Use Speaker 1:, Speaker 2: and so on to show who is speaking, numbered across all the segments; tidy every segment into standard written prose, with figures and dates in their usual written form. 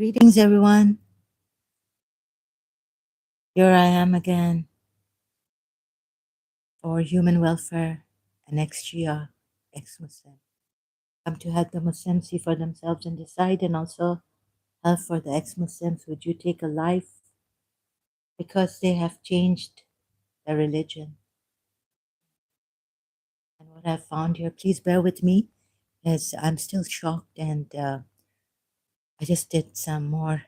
Speaker 1: Greetings, everyone. Here I am again for human welfare and ex-Shia, ex-Muslim. Come to help the Muslims see for themselves and decide, and also help for the ex-Muslims. Would you take a life because they have changed their religion? And what I've found here, please bear with me, as I'm still shocked, and I just did some more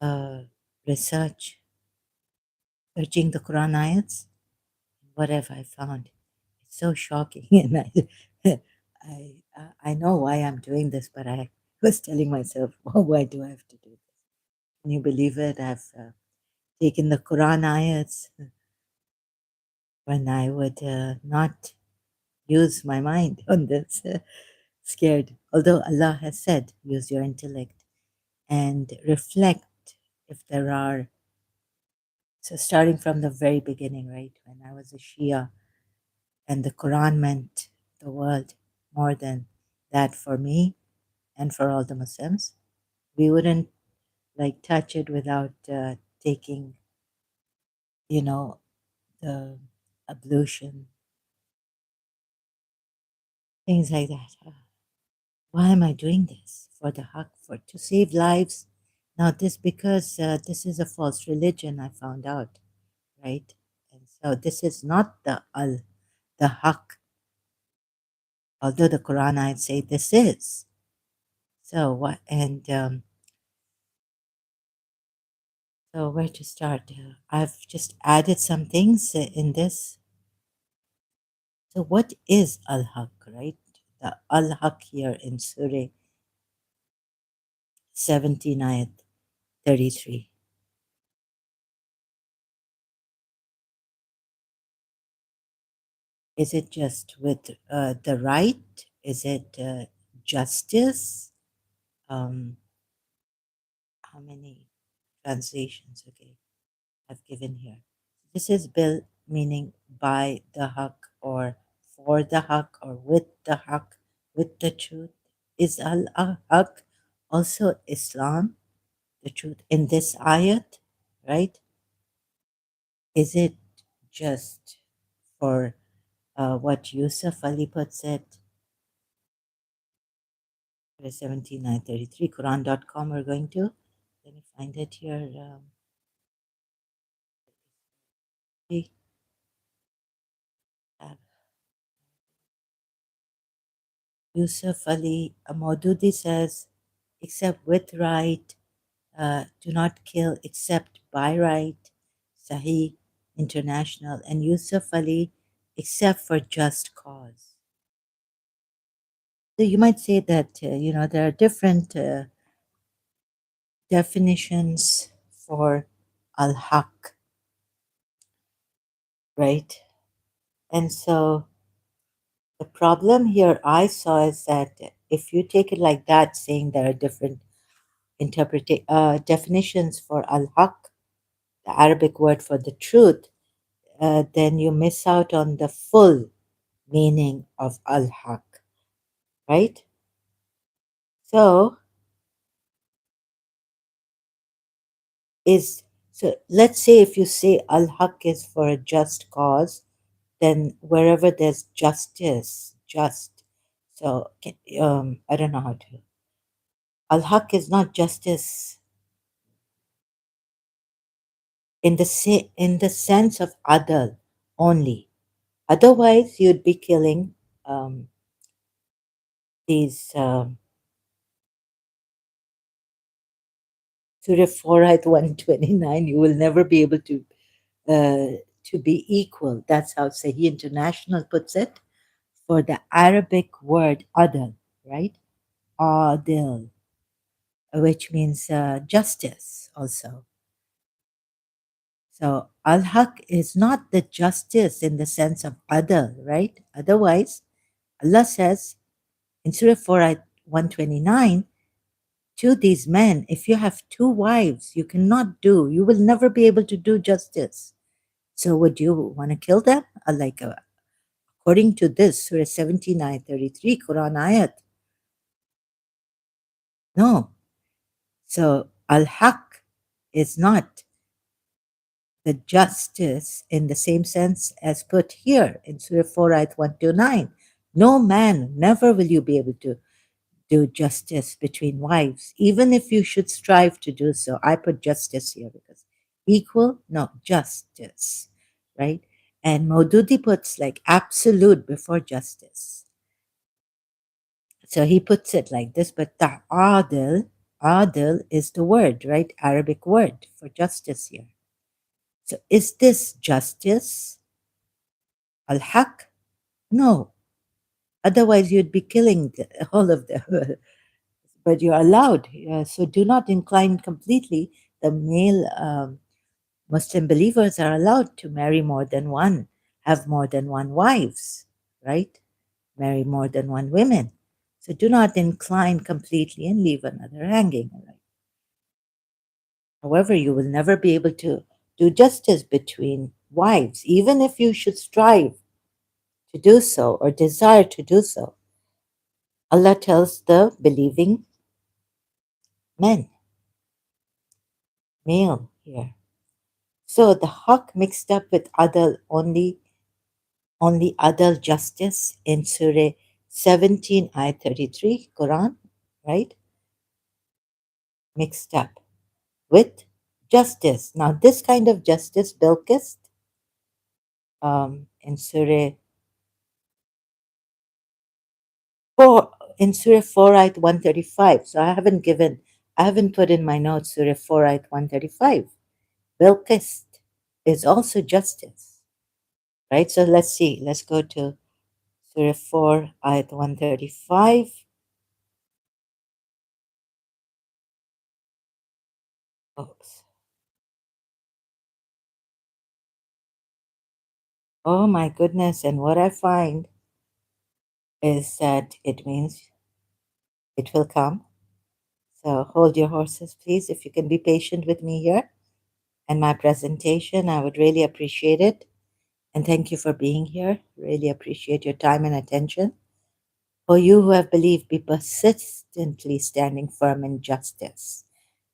Speaker 1: uh, research, searching the Quran ayats. What have I found? It's so shocking, and I know why I'm doing this, but I was telling myself, oh, why do I have to do this? Can you believe it? I've taken the Quran ayats when I would not use my mind on this. Scared, although Allah has said, use your intellect and reflect if there are. So starting from the very beginning, right, when I was a Shia, and the Quran meant the world more than that for me and for all the Muslims. We wouldn't like touch it without taking, you know, the ablution, things like that. Why am I doing this? For the Haqq, for to save lives. Now this because this is a false religion. I found out, right? And so this is not the Haqq, although the Quran I'd say this is. So what? And so where to start? I've just added some things in this. So what is Al-Haq, right? The Al-Haq here in Surah 17, ayat 33. Is it just with the right? Is it justice? How many translations? Okay, I've given here. This is bil, meaning by the Haqq, or for the Haqq, or with the Haqq, with the truth. Is Al-Haqq also Islam, the truth, in this ayat, right? Is it just for what Yusuf Ali puts it? 17933, Quran.com, we're going to. Let me find it here. We have Yusuf Ali Maududi says, except with right, do not kill except by right, Sahih International, and Yusuf Ali, except for just cause. So you might say that, there are different definitions for al-haq, right? And so the problem here I saw is that if you take it like that, saying there are different definitions for al-haq, the Arabic word for the truth, then you miss out on the full meaning of al-haq, right? So is so let's say if you say al-haq is for a just cause, then wherever there's justice, just. So I don't know how to. Al-haq is not justice in the sense of adal only. Otherwise, you'd be killing these Surah 4 ayat 129. You will never be able to be equal. That's how Sahih International puts it for the Arabic word adal, right? Adil, which means justice also. So al-haq is not the justice in the sense of adal, right? Otherwise, Allah says in Surah 4 ayat 129, to these men, if you have two wives, you will never be able to do justice. So would you want to kill them? According to this, Surah 79, 33, Quran ayat. No. So al-haq is not the justice in the same sense as put here in Surah 4, ayat 129. No man, never will you be able to do justice between wives, even if you should strive to do so. I put justice here because equal, no, justice, right? And Maududi puts like absolute before justice. So he puts it like this, but ta'adil, adil is the word, right? Arabic word for justice here. So is this justice? Al-haq? No. Otherwise you'd be killing all of them. But you're allowed. So do not incline completely. The male Muslim believers are allowed to marry more than one, have more than one wives, right? Marry more than one women. So do not incline completely and leave another hanging. Right? However, you will never be able to do justice between wives, even if you should strive to do so or desire to do so. Allah tells the believing men, male here. So the haqq mixed up with adal only adal justice in Surah 17, ayat 33, Quran, right? Mixed up with justice. Now, this kind of justice, Bilqis, in Surah 4, in Surah 4, ayat 135. So I haven't put in my notes Surah 4, ayat 135. Bilqis is also justice, right? So let's see. Let's go to Surah 4, ayat 135. Oops. Oh my goodness. And what I find is that it means it will come. So hold your horses, please. If you can be patient with me here and my presentation, I would really appreciate it. And thank you for being here. Really appreciate your time and attention. For you who have believed, be persistently standing firm in justice.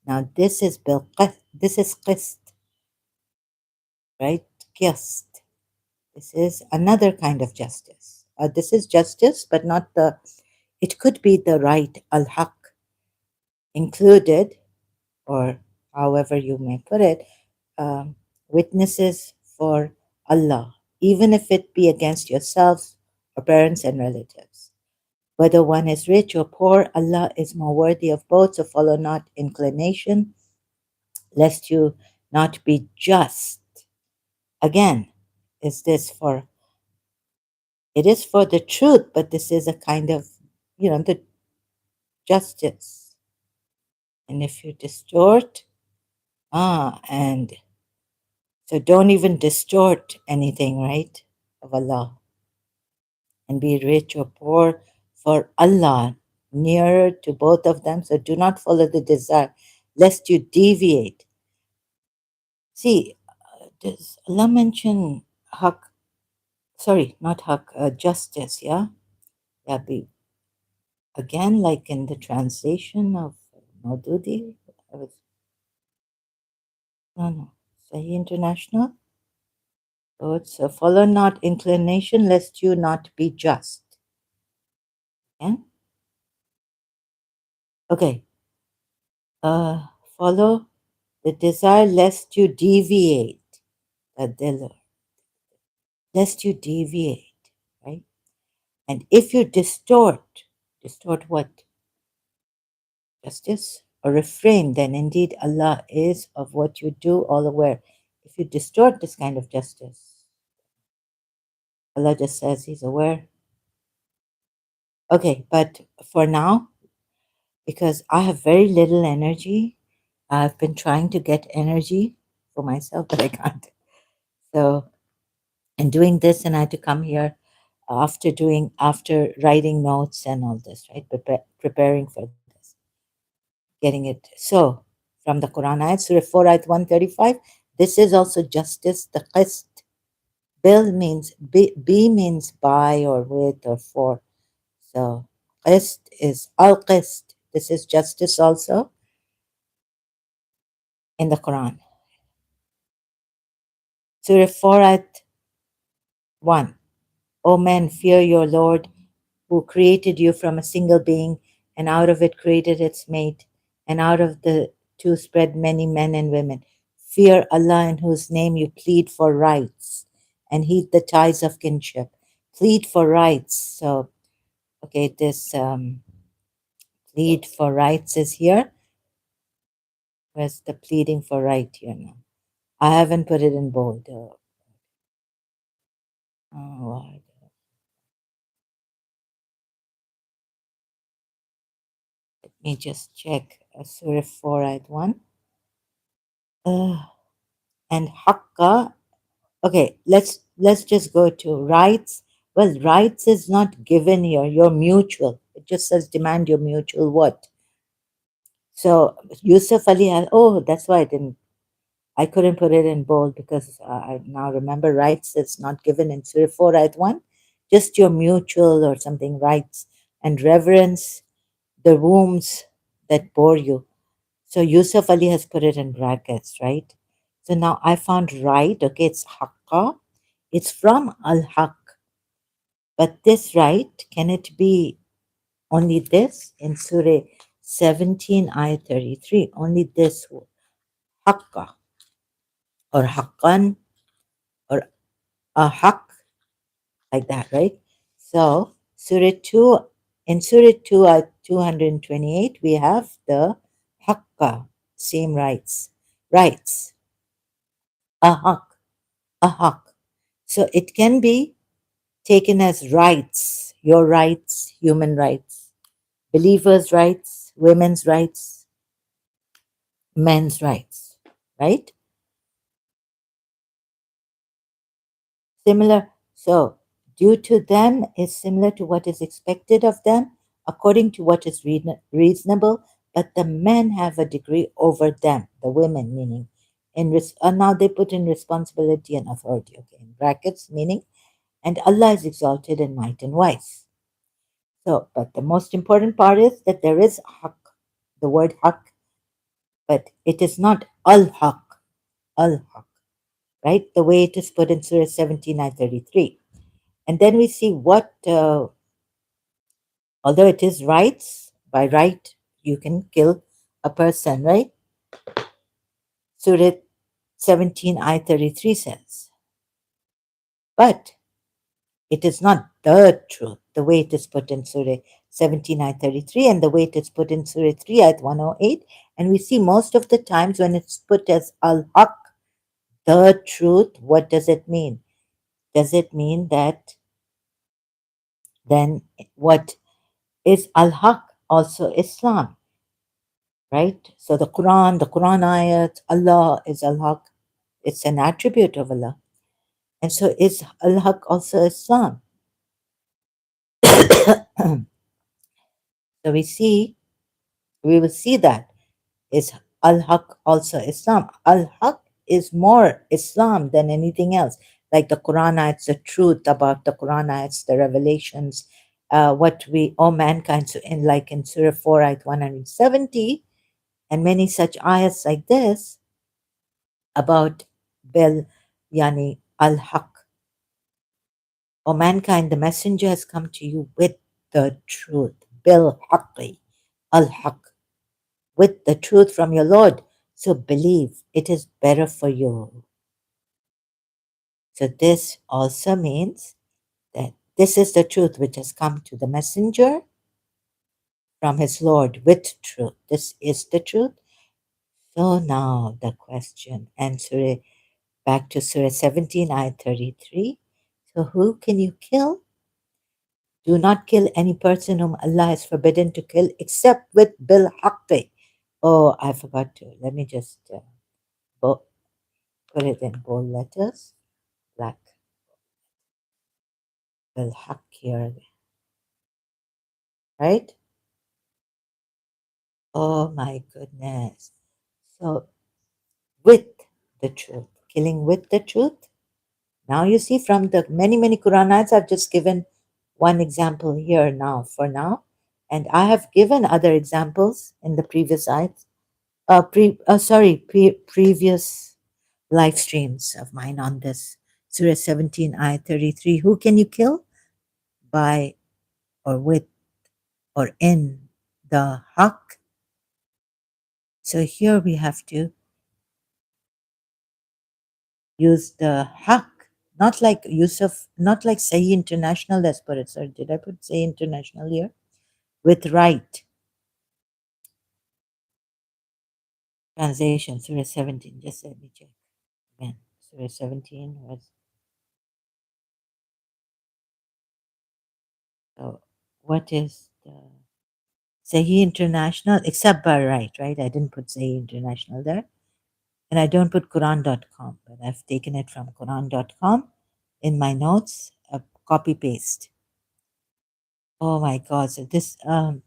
Speaker 1: Now this is qist, right? Qist. This is another kind of justice. This is justice, but not the, it could be the right al-haq included, or however you may put it, witnesses for Allah, even if it be against yourselves or parents and relatives. Whether one is rich or poor, Allah is more worthy of both, so follow not inclination, lest you not be just. Again, is this for, it is for the truth, but this is a kind of, the justice. And if you distort, and so don't even distort anything, right, of Allah. And be rich or poor for Allah, nearer to both of them. So do not follow the desire, lest you deviate. See, does Allah mention haqq? Sorry, not haqq, justice, yeah? Yeah, be again like in the translation of Maududi. No, Sahih International. So it's follow not inclination, lest you not be just. Yeah? Okay. Follow the desire lest you deviate. Adil, lest you deviate, right? And if you distort what? Justice or refrain, then indeed Allah is of what you do all aware. If you distort this kind of justice, Allah just says He's aware. Okay, but for now, because I have very little energy, I've been trying to get energy for myself, but I can't. So, and doing this, and I had to come here after writing notes and all this, right? Preparing for this, getting it. So, from the Quran ayat, Surah 4, ayat 135, this is also justice, the qist. Bil means, be means by or with or for. So, qist is al qist. This is justice also. in the Quran. Surah 4 ayat 1. O men, fear your Lord, who created you from a single being, and out of it created its mate, and out of the two spread many men and women. Fear Allah, in whose name you plead for rights, and heed the ties of kinship. Plead for rights. So, okay, this plead for rights is here. Where's the pleading for right here now? I haven't put it in bold. Let me just check. Surah 4 ayat 1. And Haqqa. Okay, let's just go to rights. Well, rights is not given here. You're mutual. It just says demand your mutual what. So Yusuf Ali. Oh, that's why I couldn't put it in bold because I now remember rights is not given in Surah 4 ayat 1. Just your mutual or something rights and reverence the wombs that bore you. So Yusuf Ali has put it in brackets, right? So now I found right. Okay, it's Haqqa. It's from Al-Haq. But this right, can it be only this in Surah 17, ayat 33? Only this Haqqa or Haqqan or Ahaq, like that, right? So Surah 2, in Surah 2, ayat 228, we have the Haqqa, same rights. Rights. Ahaq. Ahaq. So it can be taken as rights, your rights, human rights, believers' rights, women's rights, men's rights, right? Similar. So, due to them is similar to what is expected of them, according to what is reasonable, but the men have a degree over them, the women, meaning, now they put in responsibility and authority, okay, in brackets, meaning, and Allah is exalted in might and wise. So, but the most important part is that there is haqq, the word haqq, but it is not al-haqq, al-haqq, right? The way it is put in Surah 17, 33. And then we see what, although it is rights, by right, you can kill a person, right? Surah 17, 33 says, but it is not the truth, the way it is put in Surah 17, ayat 33, and the way it is put in Surah 3, ayat 108. And we see most of the times when it's put as al-haq, the truth, what does it mean? Does it mean that then what is al-haq also Islam, right? So the Quran ayat, Allah is al-haq, it's an attribute of Allah. And so is al-haq also Islam? So we will see that. Is Al-Haq also Islam? Al-Haq is more Islam than anything else. Like the Quran ayats, the truth about the Quran ayats, the revelations, what we, all mankind, so in like in Surah 4, ayat 170, and many such ayats like this about Bil Yani Al-Haq. O mankind, the messenger has come to you with the truth. Bil Haqqi, Al-Haq, with the truth from your Lord. So believe it is better for you. So this also means that this is the truth which has come to the messenger from his Lord with truth. This is the truth. So now the question, answer back to Surah 17, ayat 33. So who can you kill? Do not kill any person whom Allah has forbidden to kill except with bil haqqi. Oh, I forgot to. Let me just put it in bold letters. Black. Bil haqq here. Right? Oh my goodness. So, with the truth, killing with the truth. Now, you see, from the many, many Quran ayats, I've just given one example here now, for now. And I have given other examples in the previous ayats. previous live streams of mine on this. Surah 17, Ayah 33. Who can you kill? By or with or in the Haqq. So here we have to use the Haqq, not like Yusuf, not like Sahih International, that's put it. Sorry, did I put Sahih International here? With right. Translation, Surah 17. Just let me check again. Surah 17 was, so what is the Sahih International, except by right? I didn't put Sahih International there. And I don't put Quran.com, but I've taken it from Quran.com in my notes, copy paste. Oh my God. So this, do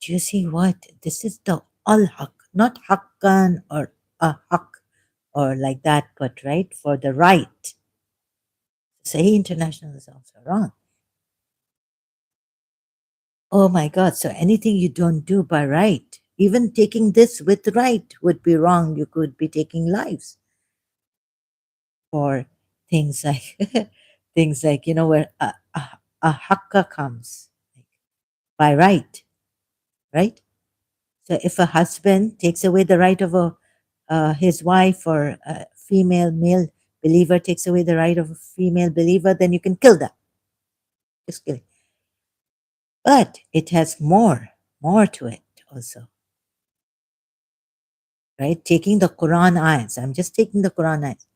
Speaker 1: you see what? This is the Al-Haq, not Haqqan or Haqq or like that, but right, for the right. Sahih International is also wrong. Oh my God. So anything you don't do by right, even taking this with right would be wrong. You could be taking lives for things like, things like, where a Haqqa comes by right, right? So if a husband takes away the right of his wife, or a female male believer takes away the right of a female believer, then you can kill them. Just kidding. But it has more to it also, right? Taking the Quran ayats. I'm just taking the Quran ayats.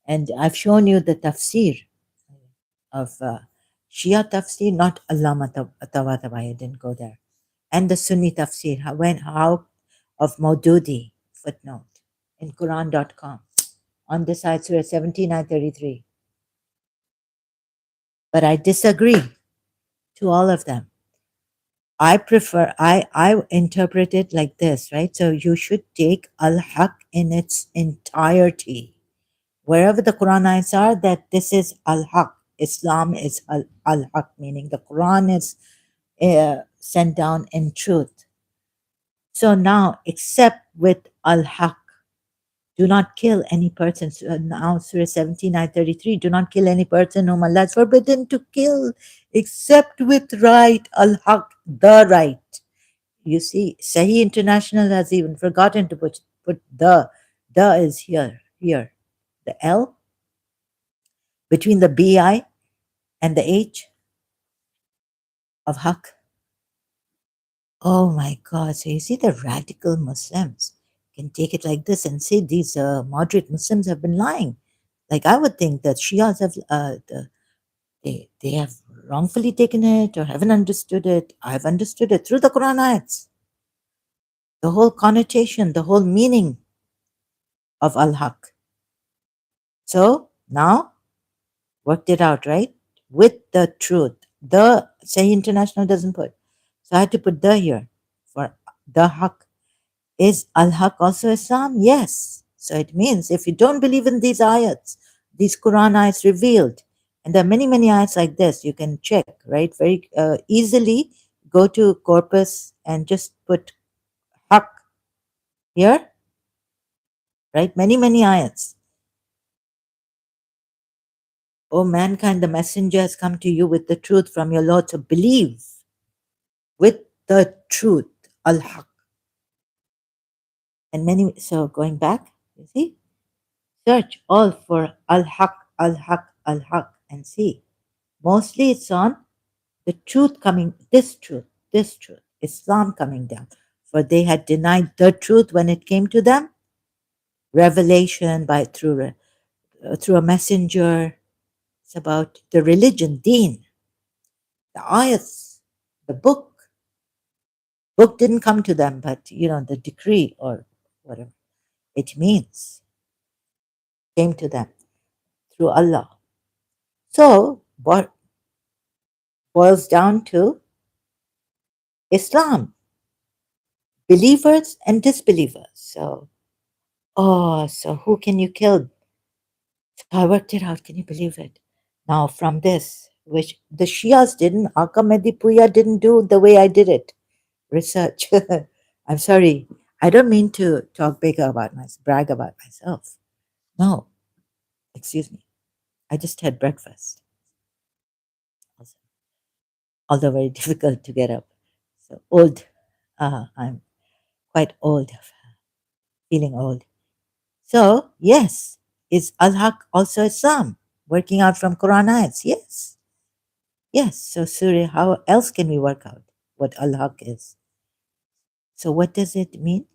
Speaker 1: And I've shown you the tafsir of Shia tafsir, not Allama Tabatabai, I didn't go there. And the Sunni tafsir, how of Maududi, footnote, in Quran.com. On this side, Surah 17, 33. But I disagree to all of them. I interpret it like this, right? So you should take Al-Haq in its entirety. Wherever the Quran ayats are, that this is Al-Haq. Islam is Al-Haq, meaning the Quran is sent down in truth. So now, except with Al-Haq, do not kill any person. So now, Surah 17, Ayah 33, do not kill any person whom Allah has forbidden to kill, except with right, Al-Haq, the right. You see, Sahih International has even forgotten to put the. The is here. The L between the BI and the H of Haqq. Oh my God. So you see, the radical Muslims can take it like this and say these moderate Muslims have been lying. Like I would think that Shias have, they have wrongfully taken it or haven't understood it. I've understood it through the Quran ayats. The whole connotation, the whole meaning of Al-Haq. So now, worked it out, right? With the truth. The Sahih International doesn't put. So I had to put the here for the Haqq. Is Al-Haq also Islam? Yes. So it means if you don't believe in these ayats, these Quran ayats revealed, and there are many, many ayats like this, you can check, right? Very easily go to corpus and just put Haqq here, right? Many, many ayats. O mankind, the messenger has come to you with the truth from your Lord, so believe with the truth, Al-Haq. And many, so going back, you see, search all for Al-Haq, Al-Haq, Al-Haq, and see. Mostly it's on the truth coming, this truth, Islam coming down. For they had denied the truth when it came to them, revelation through a messenger. It's about the religion, deen, the ayats, the book. Book didn't come to them, but the decree or whatever it means came to them through Allah. So what boils down to Islam, believers and disbelievers. So who can you kill? So I worked it out. Can you believe it? Now from this, which the Shias didn't, Haqq Puya didn't do the way I did it. Research. I'm sorry. I don't mean to talk big about myself, brag about myself. No, excuse me. I just had breakfast, also, although very difficult to get up. So old. I'm quite old, feeling old. So, yes, is Al Haq also Islam? Working out from Quran ayats? Yes. Yes. So, Surah, how else can we work out what Al Haq is? So, what does it mean?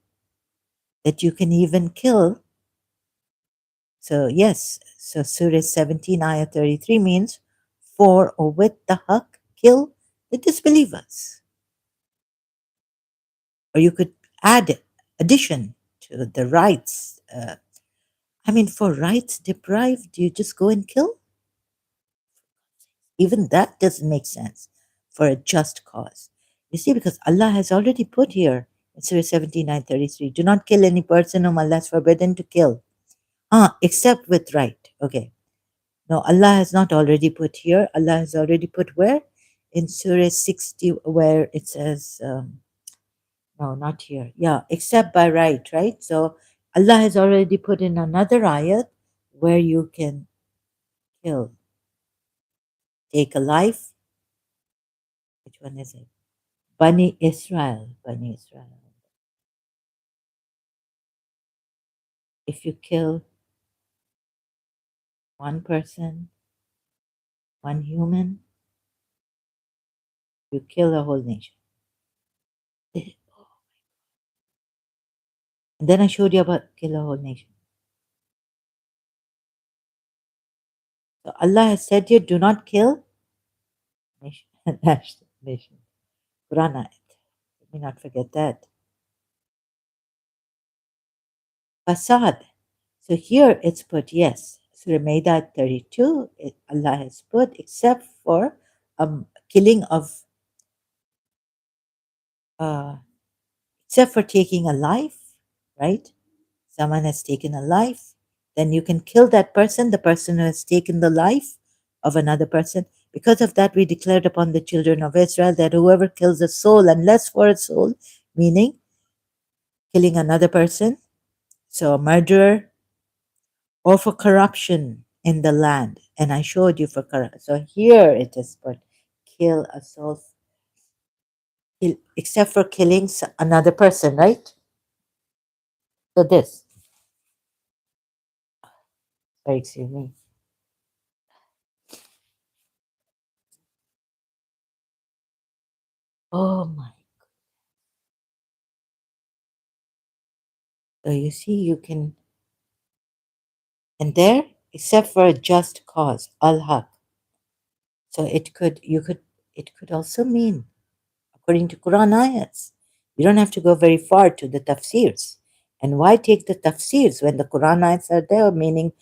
Speaker 1: That you can even kill. So, yes. So, Surah 17, Ayah 33 means for or with the Haq, kill the disbelievers. Or you could add addition to the rights. I mean, for rights deprived, you just go and kill? Even that doesn't make sense for a just cause. You see, because Allah has already put here in Surah 79:33, do not kill any person whom Allah has forbidden to kill. Except with right. Okay. No, Allah has not already put here. Allah has already put where? In Surah 60, where it says, no, not here. Yeah, except by right? So Allah has already put in another ayat where you can kill, take a life. Which one is it? Bani Israel. Bani Israel. If you kill one person, one human, you kill a whole nation. And then I showed you about kill a whole nation. So Allah has said here, do not kill nation. Nation. Quran ayat. Let me not forget that. Fasad. So here it's put, yes. Surah Maida 32, Allah has put, except for killing of, uh, except for taking a life, right? Someone has taken a life, then you can kill that person, the person who has taken the life of another person. Because of that, we declared upon the children of Israel that whoever kills a soul, unless for a soul, meaning killing another person, so a murderer, or for corruption in the land. And I showed you for corruption. So here it is put, kill a soul, except for killing another person, right? So this, sorry, excuse me. Oh my. So you see, you can, and there, except for a just cause, al-haq. So it could also mean, according to Quran ayats, you don't have to go very far to the tafsirs. And why take the tafsirs when the Quran ayats are there, meaning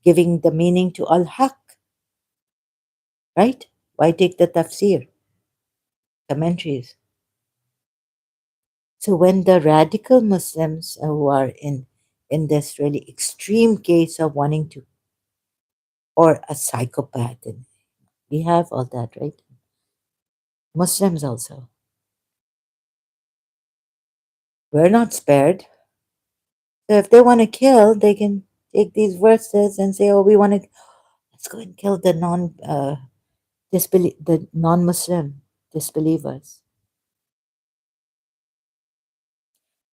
Speaker 1: giving the meaning to al-haq, right? Why take the tafsir, commentaries? So when the radical Muslims who are in this really extreme case of wanting to, or a psychopath, and we have all that, right? Muslims also. We're not spared. So if they want to kill, they can take these verses and say, "Oh, we want to let's go and kill the the non-Muslim disbelievers."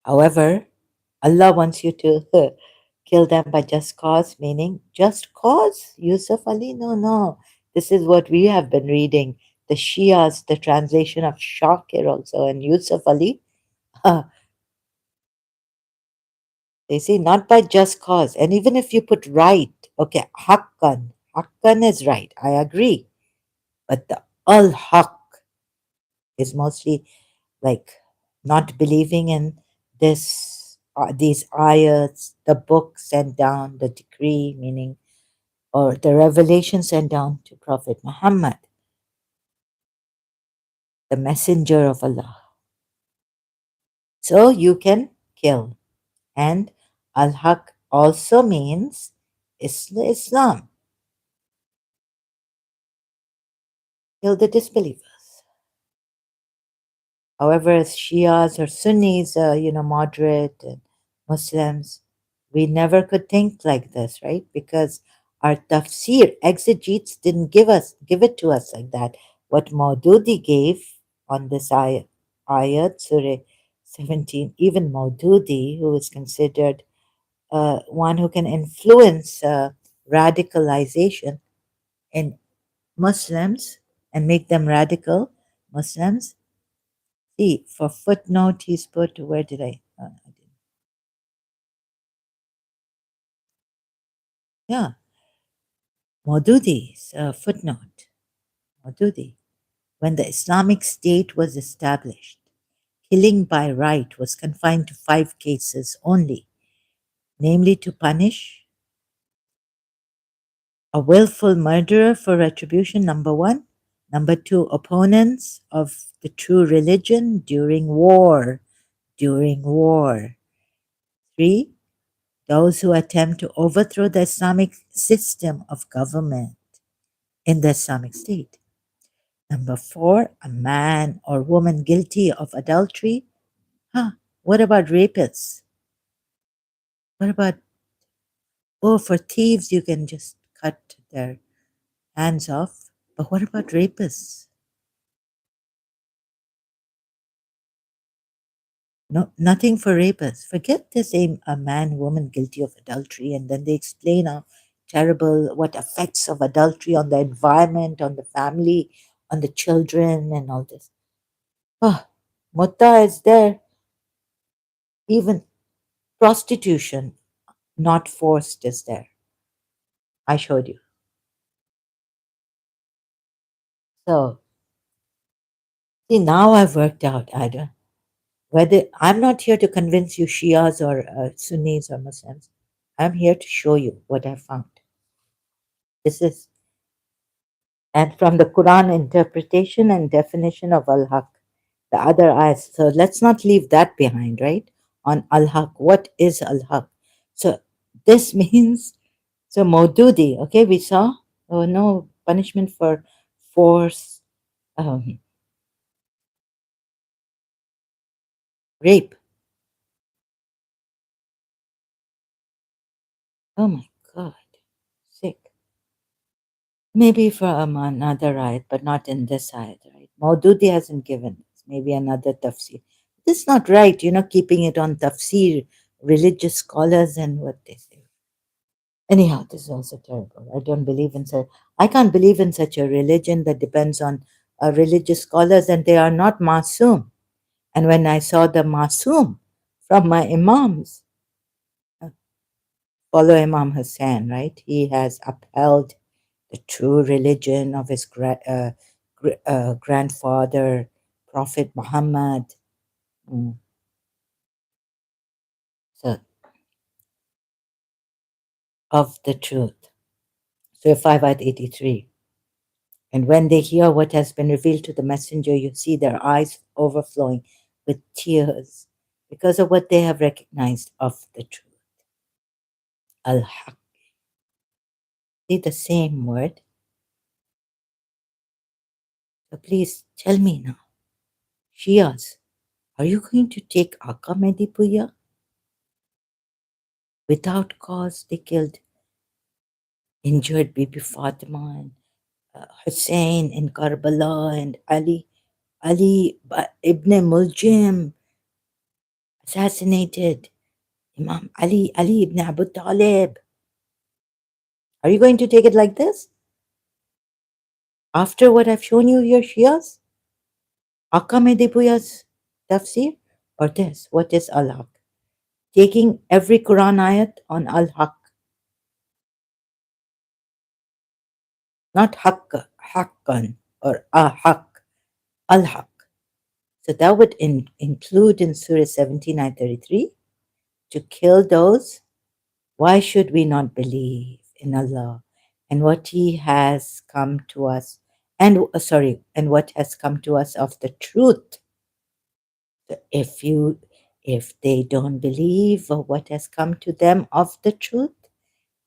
Speaker 1: However, Allah wants you to kill them by just cause, meaning just cause. Yusuf Ali, no, no. This is what we have been reading. The Shias, the translation of Shakir also, and Yusuf Ali. They say not by just cause. And even if you put right, okay, Haqqan, Haqqan is right. I agree. But the Al Haq is mostly like not believing in these ayats, the book sent down, the decree, meaning, or the revelation sent down to Prophet Muhammad, the messenger of Allah. So you can kill. And Al Haq also means Islam. Kill the disbelievers. However, as Shias or Sunnis, moderate and Muslims, we never could think like this, right? Because our tafsir, exegetes, didn't give it to us like that. What Maududi gave on this ayat, Surah 17, even Maududi, who is considered one who can influence radicalization in Muslims and make them radical Muslims. See, for footnote, he's put, where did I didn't. Yeah, Maududi's footnote. Maududi. When the Islamic State was established, killing by right was confined to 5 cases only, namely to punish a willful murderer for retribution, number one. Number two, opponents of the true religion during war. During war. Three, those who attempt to overthrow the Islamic system of government in the Islamic State. Number four, a man or woman guilty of adultery. Huh, what about rapists? What about, oh, for thieves, you can just cut their hands off. But what about rapists? No, nothing for rapists. Forget this a man, woman guilty of adultery, and then they explain how terrible, what effects of adultery on the environment, on the family, on the children, and all this. Oh, mutta is there. Even prostitution, not forced, is there. I showed you. So, see, now I've worked out, Ida, whether I'm not here to convince you Shias or Sunnis or Muslims. I'm here to show you what I found. This is, and from the Quran interpretation and definition of Al Haqq, the other ayahs. So let's not leave that behind, right? On Al Haqq, what is Al Haqq? So this means, so Maududi, okay, we saw, oh, no punishment for force, um, rape. Oh my God, sick. Maybe from another ayat, but not in this ayat, right? Maududi hasn't given this. Maybe another tafsir. This is not right, keeping it on tafsir, religious scholars and what they say. Anyhow, this is also terrible. I don't believe in such. I can't believe in such a religion that depends on religious scholars, and they are not masoom. And when I saw the masoom from my imams, uh, follow Imam Hussain, right? He has upheld the true religion of his grandfather, Prophet Muhammad. Mm. So, of the truth. So 5 at 83. And when they hear what has been revealed to the messenger, you see their eyes overflowing with tears because of what they have recognized of the truth. Al-Haq. See the same word. So please tell me now, Shias, are you going to take Akka Medipuya? Without cause, they killed injured Bibi Fatima and Hussein in Karbala and Ali ibn Muljim assassinated Imam Ali ibn Abu Talib. Are you going to take it like this? After what I've shown you here, Shias? Akka Medipuya's tafsir? Or this? What is Al-Haq? Taking every Quran ayat on Al-Haq. Not Haqq, Haqqan or Ahaq. Al-Haq. So that would include in Surah 17, ayat 33, to kill those. Why should we not believe in Allah and what He has come to us, and and what has come to us of the truth? So if they don't believe of what has come to them of the truth,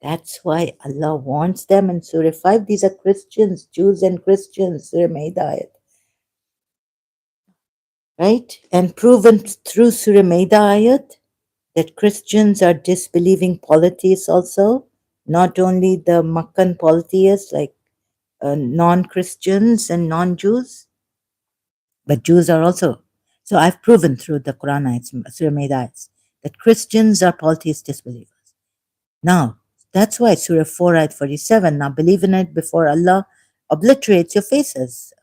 Speaker 1: that's why Allah warns them in Surah 5. These are Christians, Jews and Christians, Surah Maida ayat. right? And proven through Surah Maida ayat that Christians are disbelieving polytheists also, not only the Makkan polytheists like non-Christians and non-Jews, but Jews are also. So I've proven through the Quran ayats, Surah Maida ayats, that Christians are polytheist disbelievers. Now, that's why Surah 4 ayat 47, now believe in it before Allah obliterates your faces,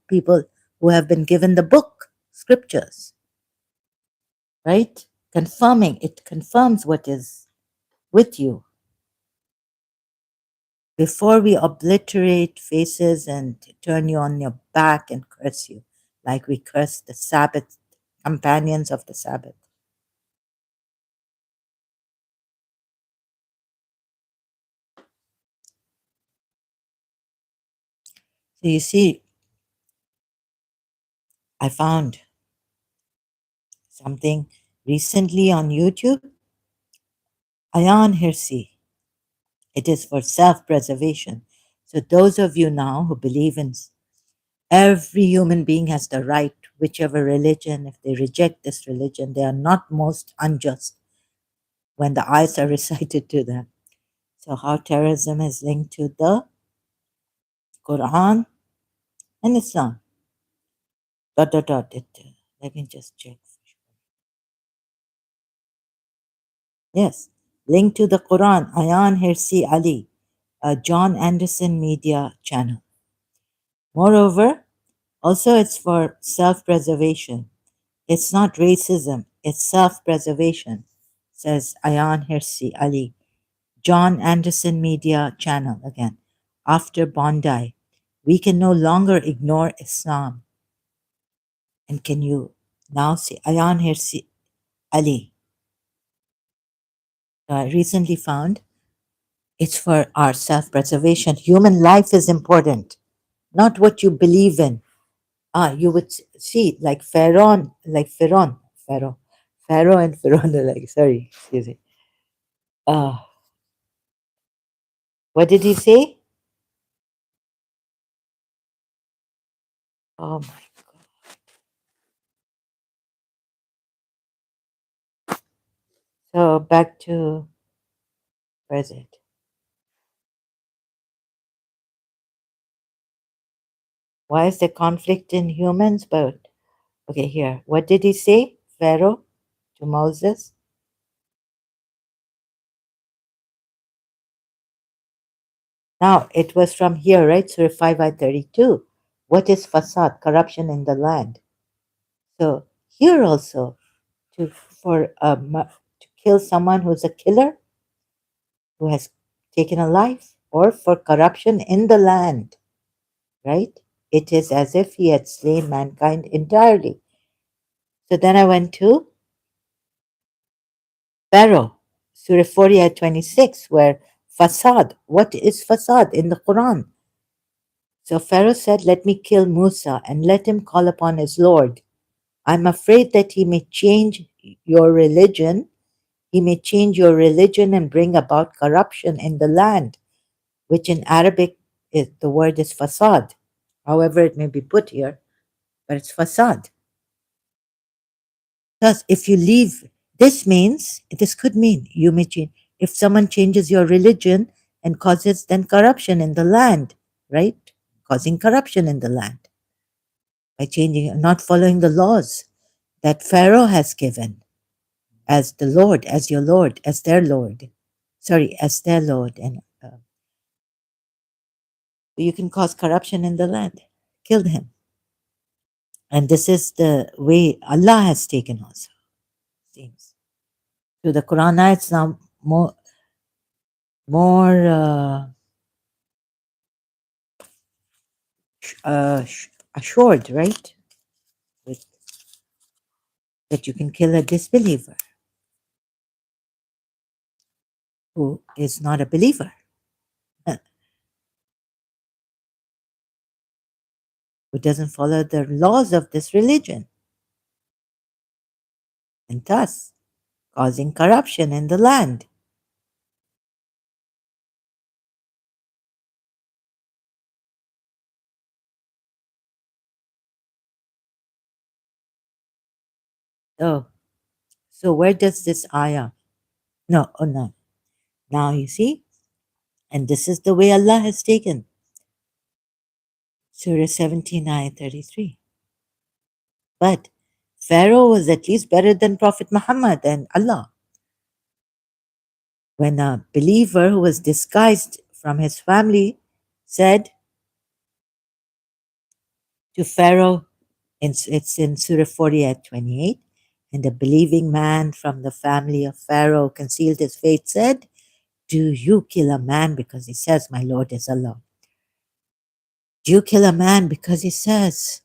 Speaker 1: people who have been given the book, scriptures, right? Confirming, it confirms what is with you. Before we obliterate faces and turn you on your back and curse you, like we curse the Sabbath, companions of the Sabbath. So you see, I found something recently on YouTube, Ayan Hirsi. It is for self preservation. So, those of you now who believe in every human being has the right, whichever religion, if they reject this religion, they are not most unjust when the ayats are recited to them. So, how terrorism is linked to the Quran and Islam. Dot, dot, dot. Let me just check. Yes, linked to the Quran, Ayan Hirsi Ali, a John Anderson Media channel. Moreover, also it's for self preservation. It's not racism, it's self preservation, says Ayan Hirsi Ali. John Anderson Media Channel again. After Bondi, we can no longer ignore Islam. And can you now see Ayan Hirsi Ali? I recently found it's for our self preservation. Human life is important, not what you believe in. You would see like Pharaoh and Pharaoh are like, sorry, excuse me. Uh, what did he say? Oh my. So back to where is it? Why is there conflict in humans? But okay, here. What did he say? Pharaoh to Moses? Now it was from here, right? Surah 5 by 32. What is fasad? Corruption in the land. So here also, to kill someone who's a killer, who has taken a life, or for corruption in the land, right? It is as if he had slain mankind entirely. So then I went to Pharaoh, Surah 40 at 26, where fasad, what is fasad in the Quran? So Pharaoh said, let me kill Musa and let him call upon his Lord. I'm afraid that he may change your religion. He may change your religion and bring about corruption in the land, which in Arabic the word is fasad. However, it may be put here, but it's fasad. Thus, if you leave, this could mean you may change. If someone changes your religion and causes then corruption in the land, right? Causing corruption in the land by changing, not following the laws that Pharaoh has given as the Lord, as your Lord, as their Lord. Sorry, as their Lord. And you can cause corruption in the land. Kill him. And this is the way Allah has taken also, seems. So the Quran ayats now more assured, right? With, that you can kill a disbeliever who is not a believer, who doesn't follow the laws of this religion, and thus causing corruption in the land. So, so where does this ayah? No, oh no. Now you see, and this is the way Allah has taken Surah 79, 33. But Pharaoh was at least better than Prophet Muhammad and Allah. When a believer who was disguised from his family said to Pharaoh, it's in Surah 40 at 28, and a believing man from the family of Pharaoh concealed his faith, said, do you kill a man because he says, my Lord is Allah? Do you kill a man because he says,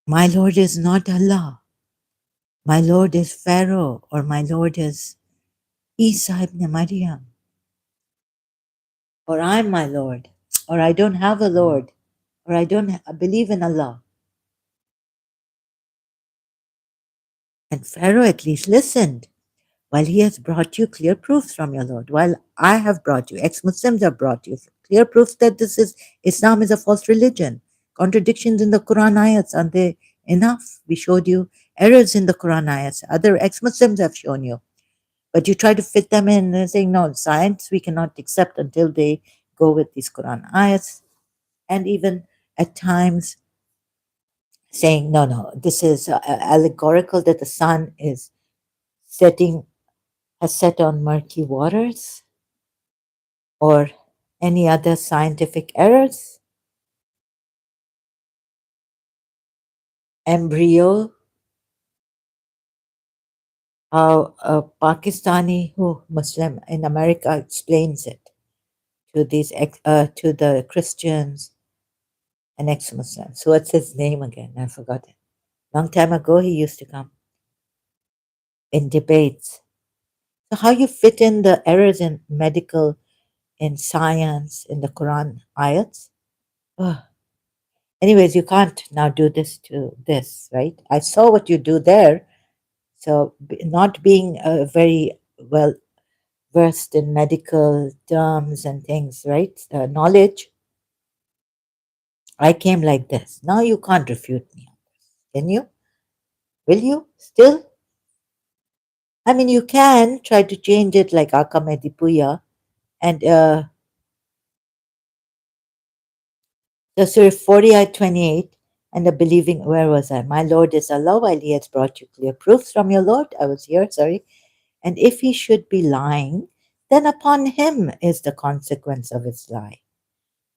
Speaker 1: my Lord is not Allah? My Lord is Pharaoh, or my Lord is Isa ibn Maryam, or I'm my Lord, or I don't have a Lord, or I don't believe in Allah. And Pharaoh at least listened. While he has brought you clear proofs from your Lord, while I have brought you, ex-Muslims have brought you clear proofs that this is Islam is a false religion. Contradictions in the Quran ayats, aren't they enough? We showed you errors in the Quran ayats. Other ex-Muslims have shown you. But you try to fit them in and saying, no, science we cannot accept until they go with these Quran ayats. And even at times saying, no, no, this is allegorical that the sun is setting, has set on murky waters, or any other scientific errors. Embryo, how a Pakistani who Muslim in America explains it to these to the Christians and ex-Muslims. So what's his name again? I forgot it. Long time ago, he used to come in debates. So how you fit in the errors in medical, in science, in the Quran ayats? Oh. Anyways, you can't now do this to this, right? I saw what you do there. So, not being very well versed in medical terms and things, right? Knowledge, I came like this. Now you can't refute me. Can you? Will you still? I mean, you can try to change it like Akamedipuya and the Surah 40 ayat 28 and the believing, where was I? My Lord is Allah, while He has brought you clear proofs from your Lord. I was here, sorry. And if he should be lying, then upon him is the consequence of his lie.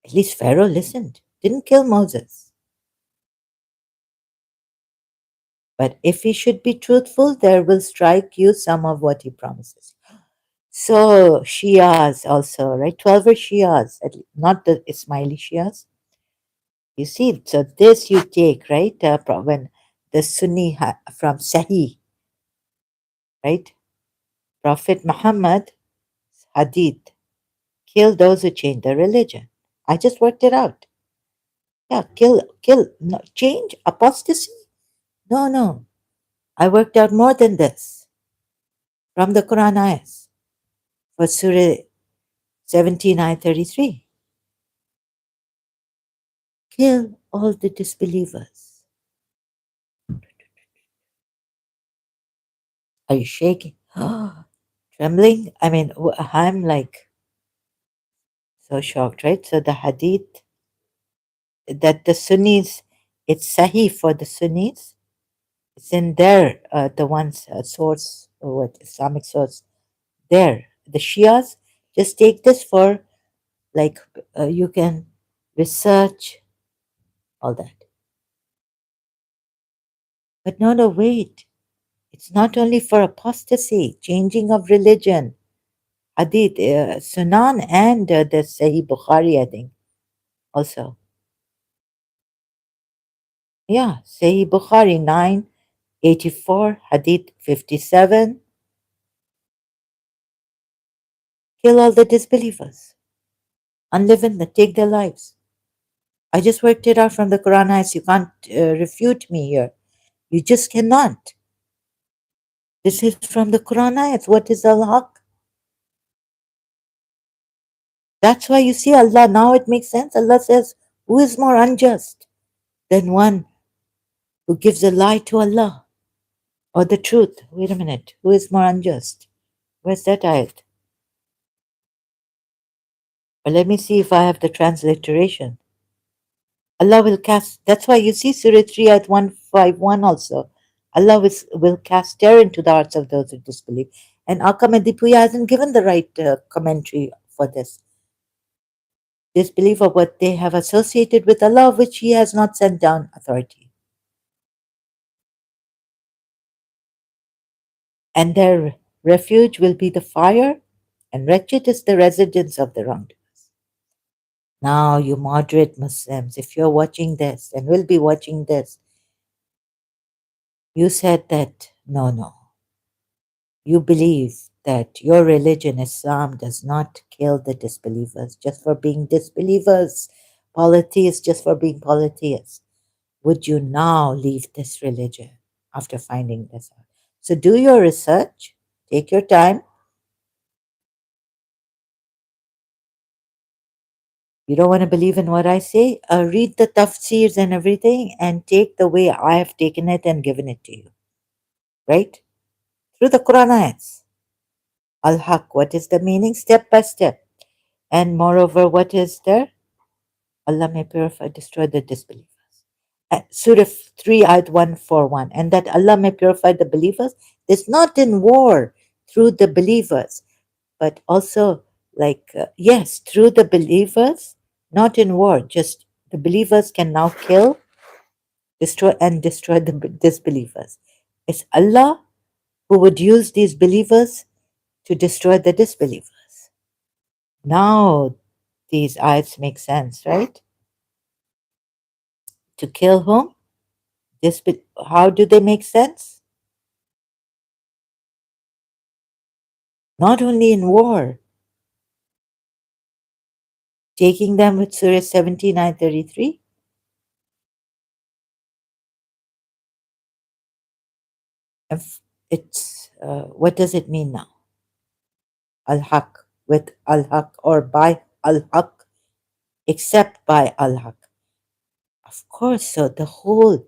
Speaker 1: At least Pharaoh listened, didn't kill Moses. But if he should be truthful, there will strike you some of what he promises. So Shias also, right? 12 are Shias, not the Ismaili Shias. You see, so this you take, right? When the Sunni from Sahih, right? Prophet Muhammad, Hadith, kill those who change their religion. I just worked it out. Yeah, kill, no, change, apostasy? No, no. I worked out more than this from the Quran ayahs for Surah 17, ayah 33. Kill all the disbelievers. Are you shaking? Trembling? I mean, I'm like so shocked, right? So the hadith that the Sunnis, it's Sahih for the Sunnis. It's in there, the one's source, or what, Islamic source, there. The Shias, just take this for like you can research all that. But no, no, wait. It's not only for apostasy, changing of religion. Hadith, Sunan, and the Sahih Bukhari, I think, also. Yeah, Sahih Bukhari 984, Hadith 57. Kill all the disbelievers, unlive them, take their lives. I just worked it out from the Quran ayahs. You can't refute me here. You just cannot. This is from the Quran ayahs. What is al-Haqq? That's why you see Allah, now it makes sense. Allah says, who is more unjust than one who gives a lie to Allah? Or the truth. Wait a minute. Who is more unjust? Where's that ayat? Or let me see if I have the transliteration. Allah will cast, that's why you see Surah 3 at 151 also. Allah will cast terror into the hearts of those who disbelieve. And Akam hasn't given the right commentary for this. Disbelief of what they have associated with Allah, of which He has not sent down authority. And their refuge will be the fire, and wretched is the residence of the wrongdoers. Now, you moderate Muslims, if you're watching this and will be watching this, you said that no, no. You believe that your religion, Islam, does not kill the disbelievers just for being disbelievers, polytheists just for being polytheists. Would you now leave this religion after finding this out? So do your research, take your time. You don't want to believe in what I say? Read the tafsirs and everything and take the way I have taken it and given it to you. Right? Through the Quran ayats. Al-Haqq, what is the meaning? Step by step. And moreover, what is there? Allah may purify, destroy the disbelievers. Surah 3, ayat 141. And that Allah may purify the believers is not in war through the believers, but also, yes, through the believers, not in war, just the believers can now kill, destroy the disbelievers. It's Allah who would use these believers to destroy the disbelievers. Now, these ayats make sense, right? To kill whom? How do they make sense? Not only in war, taking them with Surah 79:33. It's what does it mean now? Al-Haq, with Al-Haq, or by Al-Haq, except by Al-Haq. Of course, so the whole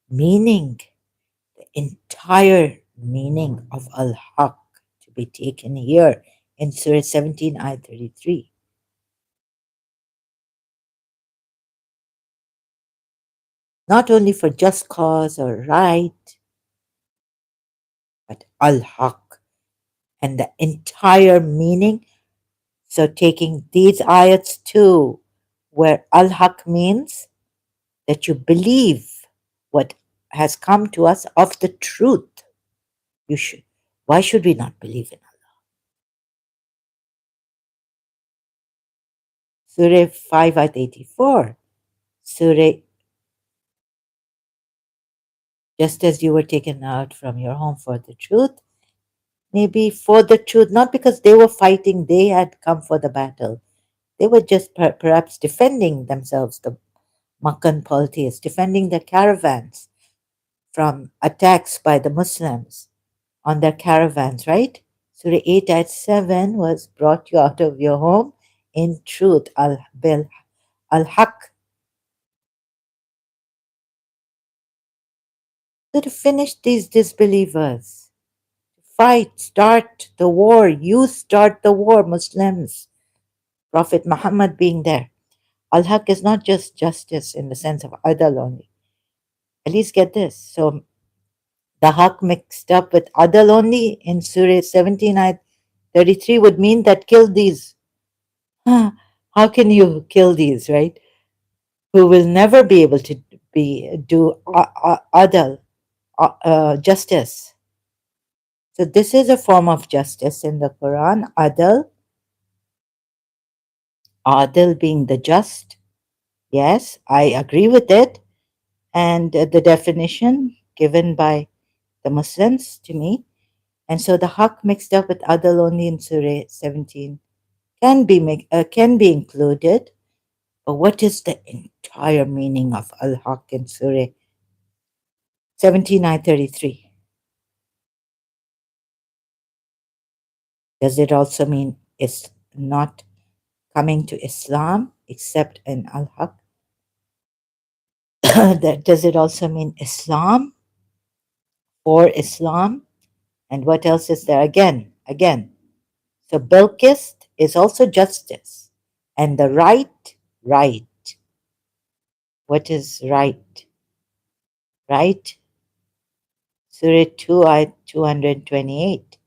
Speaker 1: meaning, the entire meaning of Al-Haq to be taken here in Surah 17, ayat 33. Not only for just cause or right, but Al-Haq and the entire meaning. So taking these ayats too, where Al-Haq means that you believe what has come to us of the truth. You should. Why should we not believe in Allah? Surah 5 at 84. Surah, just as you were taken out from your home for the truth, maybe for the truth, not because they were fighting, they had come for the battle. They were just perhaps defending themselves, the Makkan polytheists, defending their caravans from attacks by the Muslims on their caravans, right? Surah 8 at 7 was brought you out of your home in truth, al-Haq. So to finish these disbelievers, fight, start the war, you start the war, Muslims. Prophet Muhammad being there. Al-Haq is not just justice in the sense of adal only. At least get this. So the Haqq mixed up with adal only in Surah 17 ayat 33 would mean that kill these. How can you kill these, right? Who will never be able to do adal, justice. So this is a form of justice in the Quran. Adal being the just. Yes, I agree with it. And the definition given by the Muslims to me. And so the Haqq mixed up with adal only in Surah 17 can be included. But what is the entire meaning of al-Haqq in Surah 17:33? Does it also mean it's not coming to Islam except in al-Haqq? Does it also mean Islam for Islam. And what else is there? Again. So Bilqis is also justice. And the right. What is right? Right? Surah 2, ayat 228.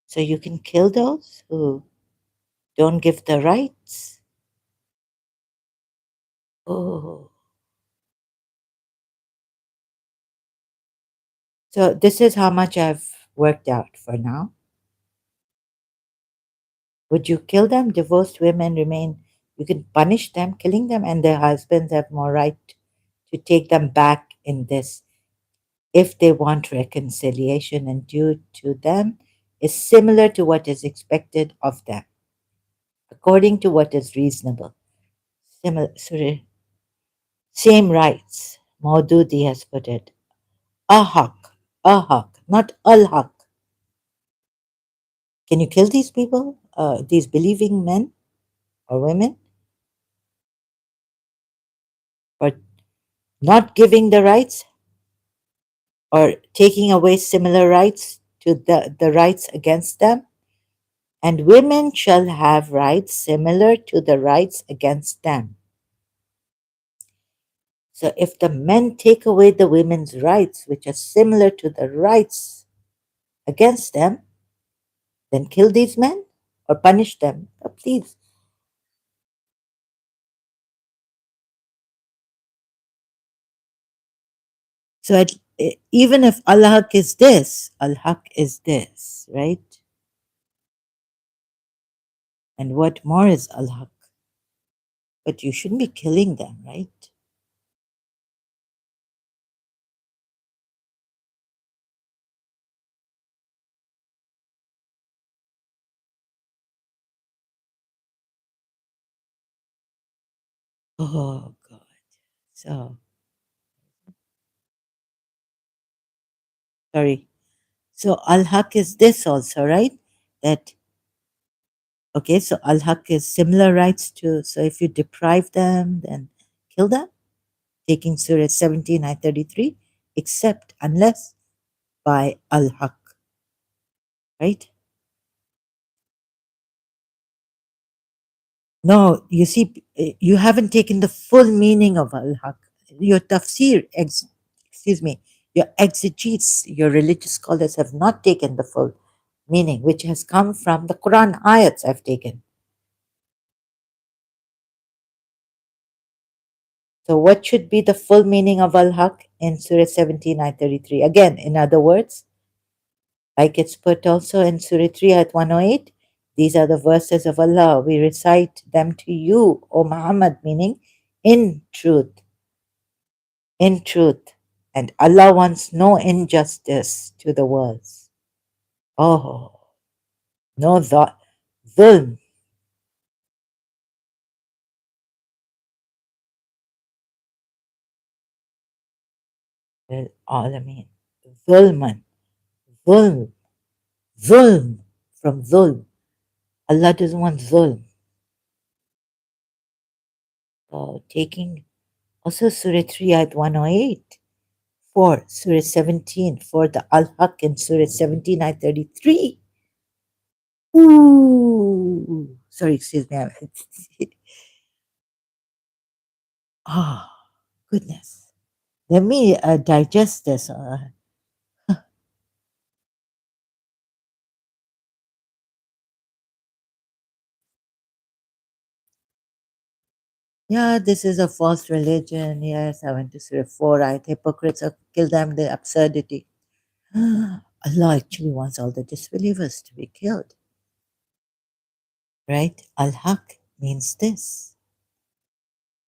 Speaker 1: So you can kill those who don't give the rights. Oh. So this is how much I've worked out for now. Would you kill them? Divorced women remain, you can punish them, killing them, and their husbands have more right to take them back in this if they want reconciliation and due to them is similar to what is expected of them, according to what is reasonable. Sorry, same rights. Maududi has put it. A haq, not al-haq. Can you kill these people, these believing men or women, for not giving the rights or taking away similar rights to the rights against them? And women shall have rights similar to the rights against them. So if the men take away the women's rights, which are similar to the rights against them, then kill these men or punish them. Please. So even if al-Haq is this, al-Haq is this, right? And what more is al-Haq? But you shouldn't be killing them, right? Oh, God. So, sorry. So al-Haq is this also, right? That, okay, so al-Haq is similar rights to, so if you deprive them, then kill them, taking Surah 17, Ayat 33, except unless by al-Haq, right? No, you see, you haven't taken the full meaning of al-Haq. Your tafsir, excuse me, your exegetes, your religious scholars have not taken the full meaning, which has come from the Quran ayats I've taken. So, what should be the full meaning of al-Haq in Surah 17, Ayat 33? Again, in other words, like it's put also in Surah 3, Ayat 108, these are the verses of Allah. We recite them to you, O Muhammad, meaning in truth. In truth. And Allah wants no injustice to the worlds. Oh, no dhulm. Alameen. Dhulman. Dhulm. Dhulm. From dhulm. Allah doesn't want dhulm. Taking also Surah 3 ayat 108, for Surah 17, for the Al-Haq in Surah 17 ayat 33. Ooh, sorry, excuse me. Oh, goodness. Let me digest this. Yeah, this is a false religion. Yes, I went to Surah 4 ayat. Hypocrites, kill them, the absurdity. Allah actually wants all the disbelievers to be killed. Right? Al-Haq means this.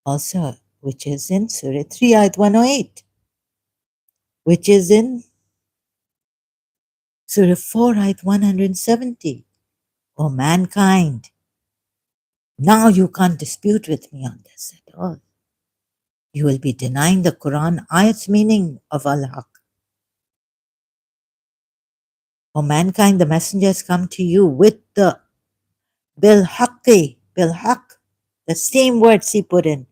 Speaker 1: Also, which is in Surah 3 ayat 108, which is in Surah 4 ayat 170. O mankind, now you can't dispute with me on this at all. You will be denying the Quran ayat's meaning of al-Haq. O mankind, the messenger has come to you with the bil-Haqq, the same words he put in,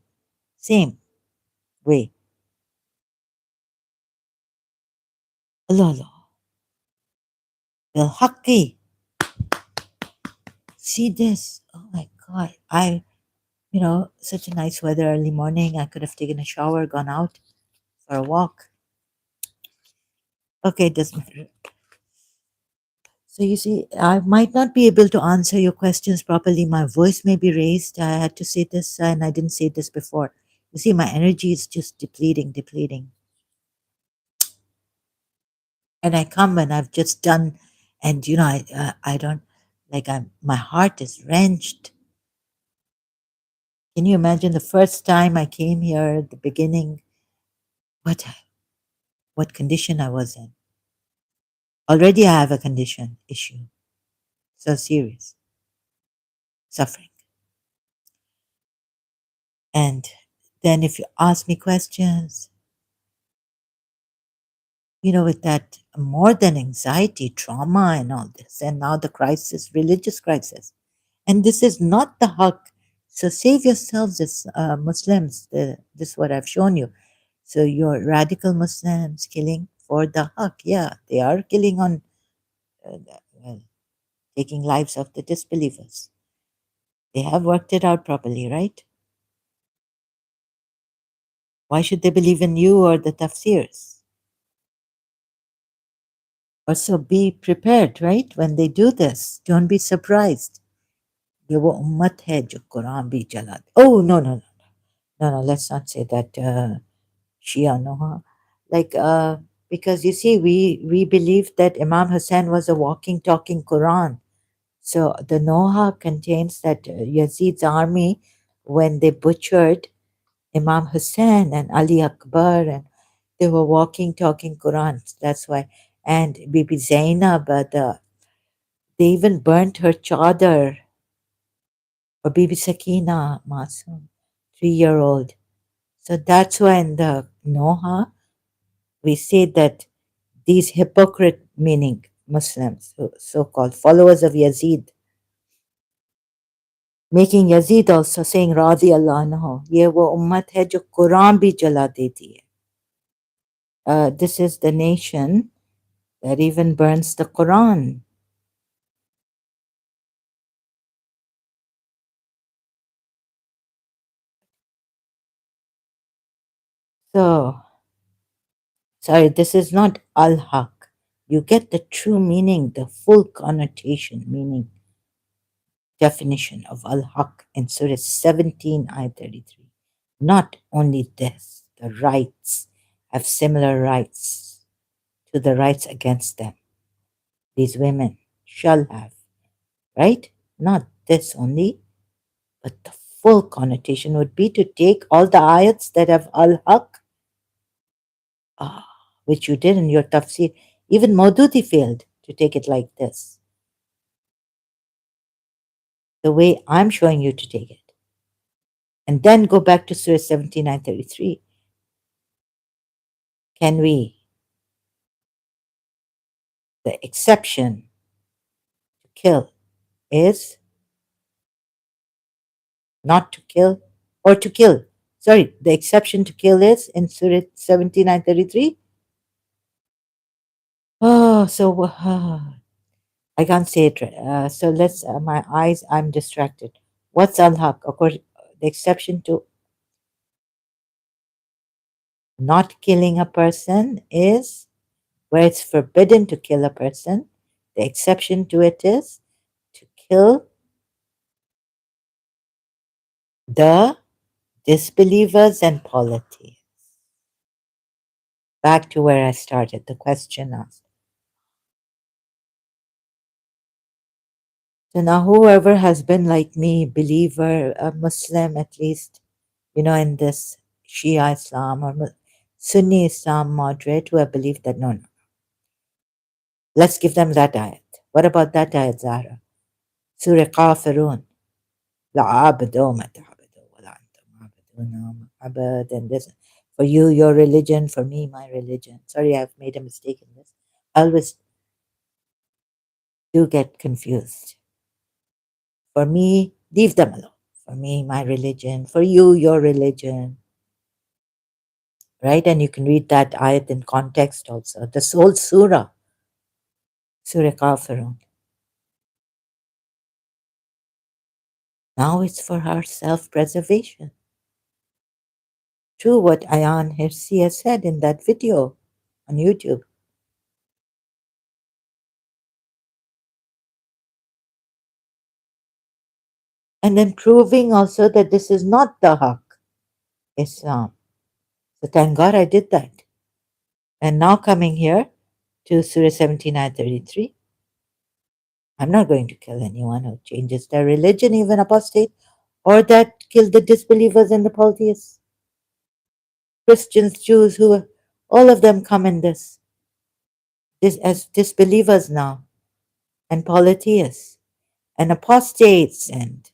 Speaker 1: same way. Allah Allah. Haqq. See this? Oh my God. Such a nice weather early morning. I could have taken a shower, gone out for a walk. Okay, it doesn't matter. So you see, I might not be able to answer your questions properly. My voice may be raised. I had to say this and I didn't say this before. You see, my energy is just depleting, depleting. And I come and I've just done, and I don't, my heart is wrenched. Can you imagine the first time I came here at the beginning, what what condition I was in? Already I have a condition issue, so serious, suffering. And then if you ask me questions, with that more than anxiety, trauma, and all this, and now the crisis, religious crisis. And this is not the haqq. So save yourselves as Muslims. This is what I've shown you. So you're radical Muslims killing for the haqq. Yeah, they are killing on, well, taking lives of the disbelievers. They have worked it out properly, right? Why should they believe in you or the tafsirs? Also, be prepared, right? When they do this, don't be surprised. ये वो उम्मत है जो कुरान भी जला दे. Oh, no, no, no, no, no, let's not say that. Shia, no, huh? Like, because you see, we believe that Imam Hussein was a walking, talking Quran. So the Noha contains that Yazid's army, when they butchered Imam Hussein and Ali Akbar, and they were walking, talking Qurans. That's why. And Bibi Zainab, they even burnt her chadar, or Bibi Sakina Masum, 3-year-old. So that's why in the Noha, we say that these hypocrite, meaning Muslims, so called followers of Yazid, making Yazid also saying Radhi Allah anhu, ye wo ummat hai jo Quran bhi jala deti hai. This is the nation that even burns the Quran. So, sorry, this is not al-haq. You get the true meaning, the full connotation, meaning, definition of al-haq in Surah 17, Ayah 33. Not only this, the rights have similar rights to the rights against them. These women shall have, right? Not this only, but the full connotation would be to take all the ayats that have al-haq, which you did in your tafsir. Even Maududi failed to take it like this, the way I'm showing you to take it. And then go back to Surah 79:33. Can we, the exception to kill is not to kill or to kill. Sorry, the exception to kill is in Surah 79:33. Oh, so I can't say it. So let's, my eyes, I'm distracted. What's al-haq? Of course, the exception to not killing a person is where it's forbidden to kill a person. The exception to it is to kill the disbelievers and polytheists. Back to where I started, the question asked. So now, whoever has been like me, believer, a Muslim at least, in this Shia Islam or Sunni Islam moderate, who have believed that no, no, let's give them that ayat. What about that ayat, Zahra? Surah Kafirun. لَعَابِدُوا مَا تَعْبُدُوا وَلَا أَنْتُمْ عَابِدُونَ مَا أَعْبُدُ. And this, for you, your religion, for me, my religion. Sorry, I've made a mistake in this. I always do get confused. For me, leave them alone. For me, my religion. For you, your religion. right? And you can read that ayat in context also. The whole surah, Surah Kafirun. Now it's for our self-preservation. True what Ayan Hirsi said in that video on YouTube. And then proving also that this is not the Haqq, Islam. So thank God I did that. And now coming here to Surah 17, Ayat 33. I'm not going to kill anyone who changes their religion, even apostate, or that kill the disbelievers and the polytheists. Christians, Jews, who all of them come in this as disbelievers now, and polytheists, and apostates, and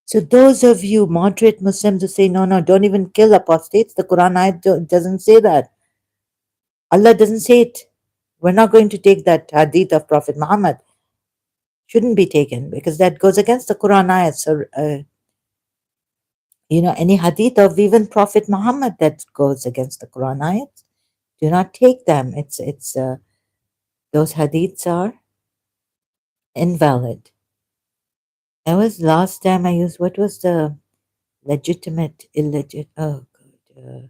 Speaker 1: so those of you moderate Muslims who say, no, no, don't even kill apostates, the Quran ayat doesn't say that. Allah doesn't say it. We're not going to take that hadith of Prophet Muhammad. Shouldn't be taken because that goes against the Quran ayat. So, any hadith of even Prophet Muhammad that goes against the Quran ayat, do not take them. It's those hadiths are invalid. That was last time I used, what was the legitimate, illegit, oh God,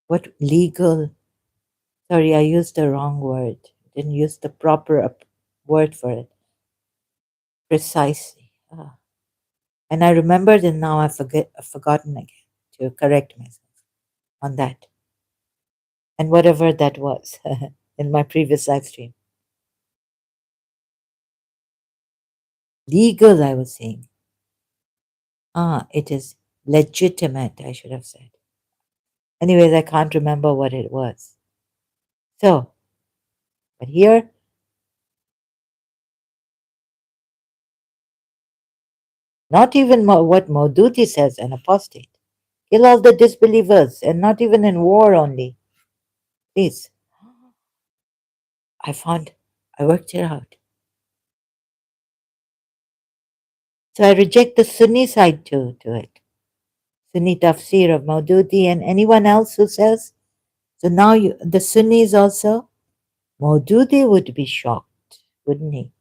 Speaker 1: what legal, sorry, I used the wrong word. Didn't use the proper word for it. Precisely. And I remembered and now I've forgotten again to correct myself on that. And whatever that was in my previous live stream. Legal, I was saying. It is legitimate, I should have said. Anyways, I can't remember what it was. So, but here, not even what Maududi says, an apostate. Kill all the disbelievers, and not even in war only. Please. I worked it out. So I reject the Sunni side to it. Sunni tafsir of Maududi and anyone else who says. So now the Sunnis also, Maududi would be shocked, wouldn't he?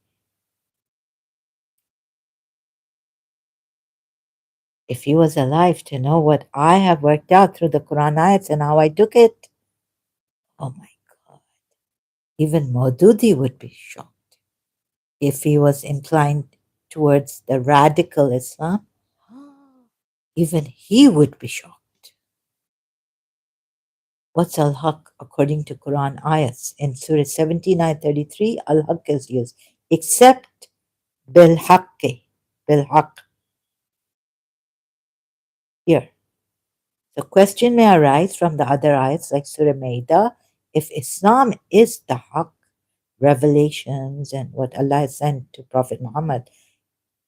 Speaker 1: If he was alive to know what I have worked out through the Quran ayats and how I took it. Oh my God. Even Maududi would be shocked if he was inclined towards the radical Islam. Even he would be shocked. What's al-Haqq according to Quran ayats? In Surah 17, ayat 33, al-Haqq is used, except bil-Haqqi, bil-Haqq. Here. The question may arise from the other ayats like Surah Maida, if Islam is the Haqq, revelations and what Allah has sent to Prophet Muhammad,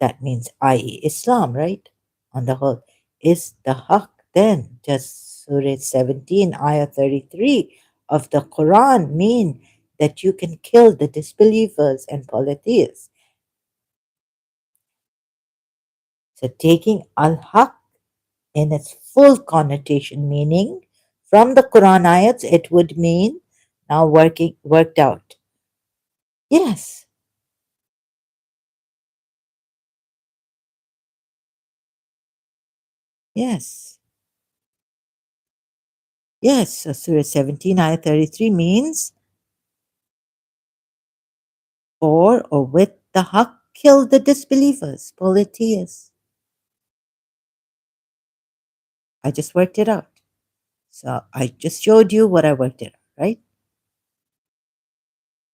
Speaker 1: that means i.e. Islam, right? On the whole, is the Haqq then just Surah 17, Ayah 33 of the Quran mean that you can kill the disbelievers and polytheists? So taking al-Haqq in its full connotation meaning from the Quran ayats, it would mean now worked out. Yes. Yes. Yes. So Surah 17, Ayah 33 means or with the Haqq kill the disbelievers, polytheists. I just worked it out. So I just showed you what I worked it out, right?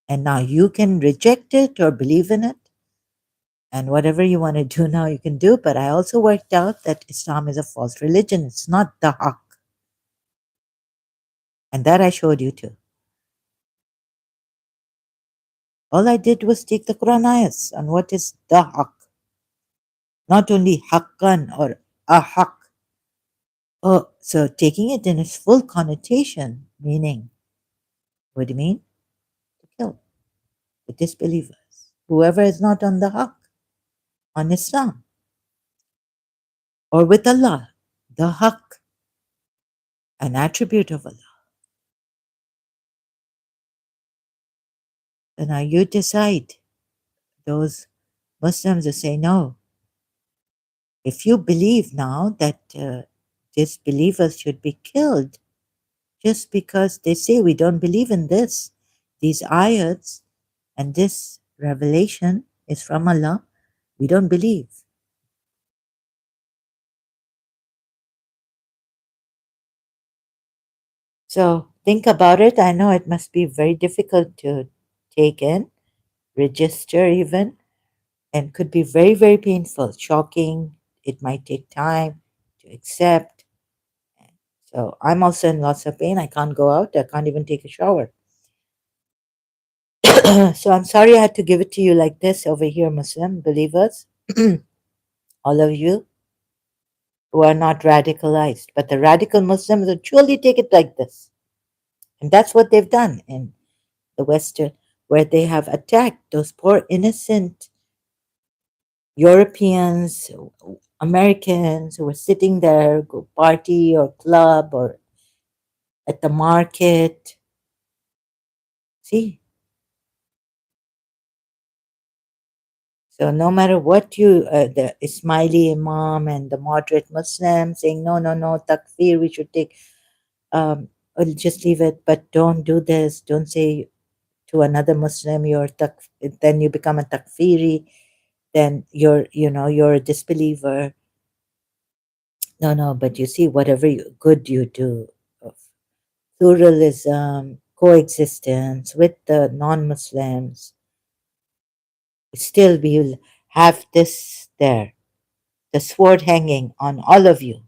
Speaker 1: And now you can reject it or believe in it. And whatever you want to do now, you can do. But I also worked out that Islam is a false religion. It's not the Haqq. And that I showed you too. All I did was take the Quran ayahs on what is the Haqq. Not only Haqqan or a Haqq. Oh, so taking it in its full connotation, meaning, what do you mean? To kill the disbelievers. Whoever is not on the Haqq, on Islam, or with Allah. the Haqq, an attribute of Allah. So now you decide. Those Muslims who say no. If you believe now that disbelievers should be killed just because they say we don't believe in this, these ayats and this revelation is from Allah, we don't believe. So think about it. I know it must be very difficult to take in, register even, and could be very, very painful, shocking. It might take time to accept. So I'm also in lots of pain. I can't go out. I can't even take a shower. So I'm sorry I had to give it to you like this over here, Muslim believers, all of you who are not radicalized. But the radical Muslims will surely take it like this. And that's what they've done in the Western, where they have attacked those poor innocent Europeans, Americans who were sitting there, go party or club or at the market. See, so no matter what you, the Ismaili Imam and the moderate Muslim saying, no, no, no, takfir, we should take, we'll just leave it, but don't do this. Don't say to another Muslim, then you become a takfiri, then you're a disbeliever. No, no, but you see, whatever good you do, of pluralism, coexistence with the non-Muslims, still we'll have this there, the sword hanging on all of you,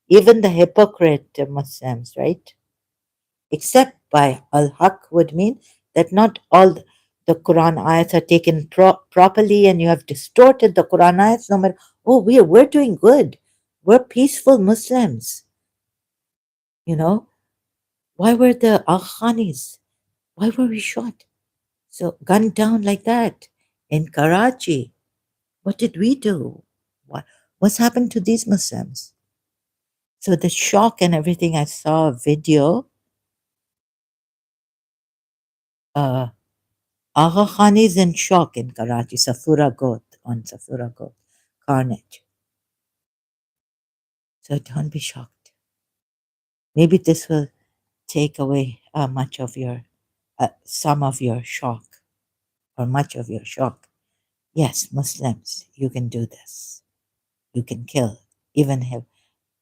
Speaker 1: even the hypocrite Muslims, right? Except by al-haq would mean that not all the Quran ayats are taken properly and you have distorted the Quran ayats no matter, oh, we're doing good. We're peaceful Muslims, you know. Why were the Afghanis, why were we shot? So gunned down like that in Karachi. What did we do? What's happened to these Muslims? So the shock and everything, I saw a video. Uh, Agha Khan is in shock in Karachi, Safura Got, on Safura Got, carnage. So don't be shocked. Maybe this will take away some of your shock, or much of your shock. Yes, Muslims, you can do this. You can kill, even if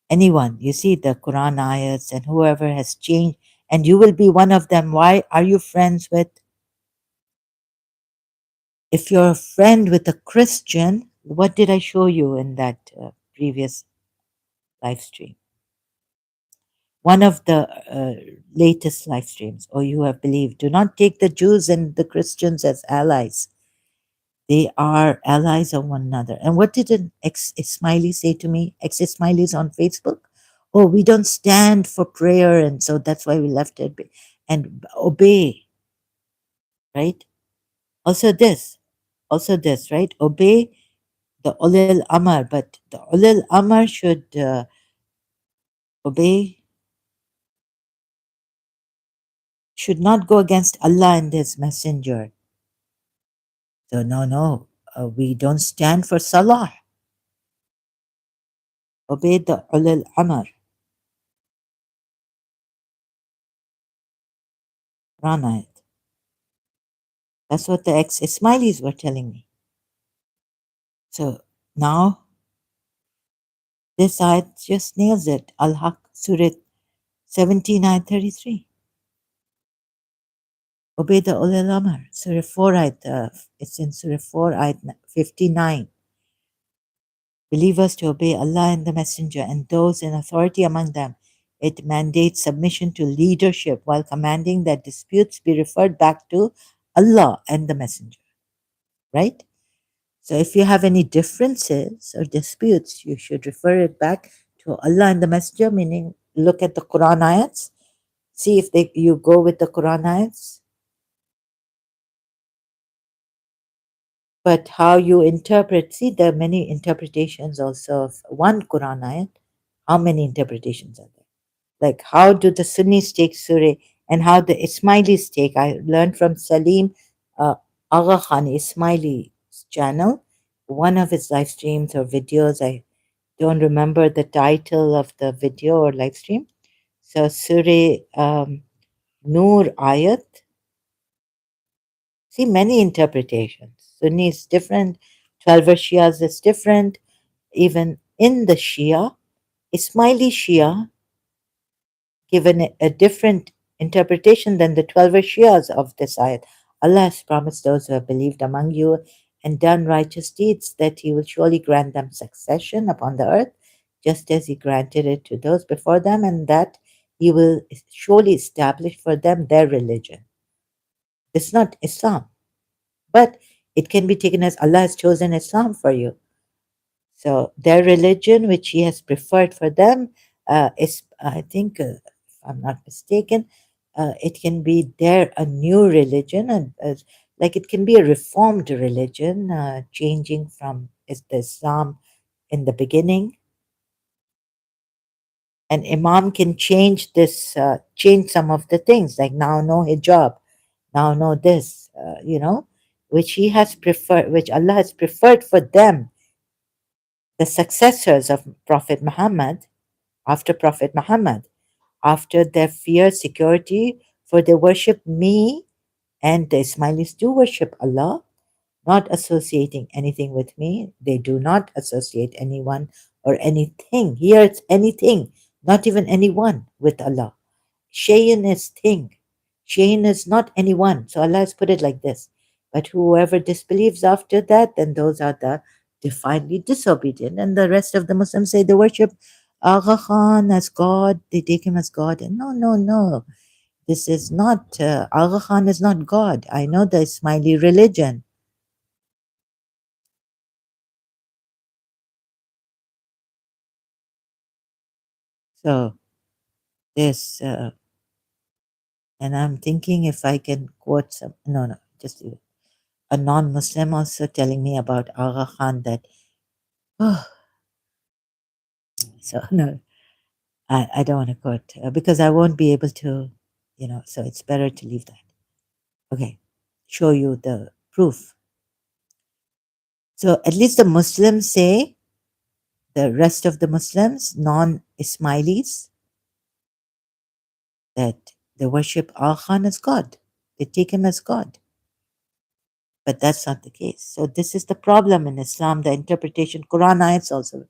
Speaker 1: anyone. You see the Quran ayats and whoever has changed, and you will be one of them. Why are you friends with? If you're a friend with a Christian, what did I show you in that previous live stream? One of the latest live streams, or you have believed, do not take the Jews and the Christians as allies. They are allies of one another. And what did an ex-Ismaili say to me? Ex-Ismailis on Facebook? Oh, we don't stand for prayer, and so that's why we left it. And obey, right? Also this, right? Obey the ulil amr, but the ulil amr should obey, should not go against Allah and His Messenger. So no, no, we don't stand for Salah. Obey the ulil amr. Quran ayat. That's what the ex-Ismailis were telling me. So now this ayat just nails it. Al-Haqq, Surah 17, ayat 33. Obey the ulil amr. Surah 4, ayat, it's in Surah 4, ayat 59. Believers to obey Allah and the Messenger and those in authority among them. It mandates submission to leadership while commanding that disputes be referred back to Allah and the Messenger. Right? So if you have any differences or disputes, you should refer it back to Allah and the Messenger, meaning look at the Quran ayats, see if you go with the Quran ayats. But how you interpret, see, there are many interpretations also of one Quran ayat, How many interpretations are there? Like, how do the Sunnis take Surah and how the Ismailis take? I learned from Salim Agha Khan Ismaili's channel, one of his live streams or videos. I don't remember the title of the video or live stream. So, Surah Noor Ayat. See, many interpretations. Sunni is different, 12 Shias is different. Even in the Shia, Ismaili Shia given a different interpretation than the 12 Shias of this ayat. Allah has promised those who have believed among you and done righteous deeds that He will surely grant them succession upon the earth, just as He granted it to those before them, and that He will surely establish for them their religion. It's not Islam, but it can be taken as Allah has chosen Islam for you. So their religion, which He has preferred for them, is, I think, if I'm not mistaken, it can be their a new religion, and like it can be a reformed religion, changing from is the Islam in the beginning. An imam can change this, change some of the things, like now no hijab, now no this, which He has preferred, which Allah has preferred for them, the successors of Prophet Muhammad, after Prophet Muhammad, after their fear, security, for they worship me, and the Ismailis do worship Allah, not associating anything with me. They do not associate anyone or anything. Here it's anything, not even anyone with Allah. Shayin is thing. Shayin is not anyone. So Allah has put it like this. But whoever disbelieves after that, then those are the defiantly disobedient. And the rest of the Muslims say they worship Agha Khan as God. They take him as God. And no, no, no. This is not, Agha Khan is not God. I know the Ismaili religion. So this, and I'm thinking if I can quote some, no, no, just leave it. A non-Muslim also telling me about Agha Khan that, oh, so no, I don't want to quote because I won't be able to, so it's better to leave that. Okay, show you the proof. So at least the Muslims say, the rest of the Muslims, non-Ismailis, that they worship Al Khan as God. They take him as God. But that's not the case. So this is the problem in Islam, the interpretation. Quran ayats also.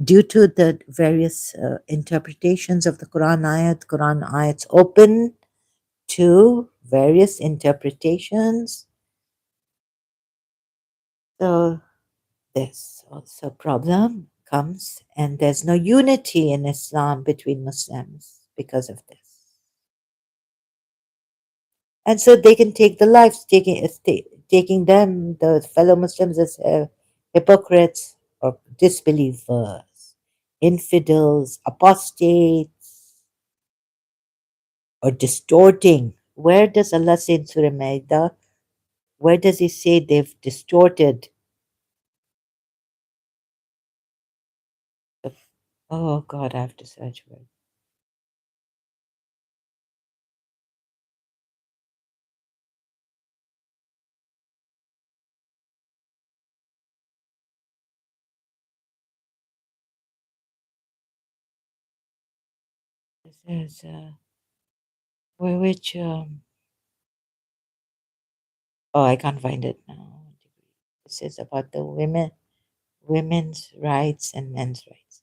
Speaker 1: Due to the various interpretations of the Quran ayats open to various interpretations. So this also problem comes, and there's no unity in Islam between Muslims because of this. And so they can take the lives, taking them, the fellow Muslims, as hypocrites or disbelievers, infidels, apostates, or distorting. Where does Allah say in Surah Ma'idah? Where does He say they've distorted? Oh God, I have to search for it. This is which oh, I can't find it now. This is about the women's rights and men's rights.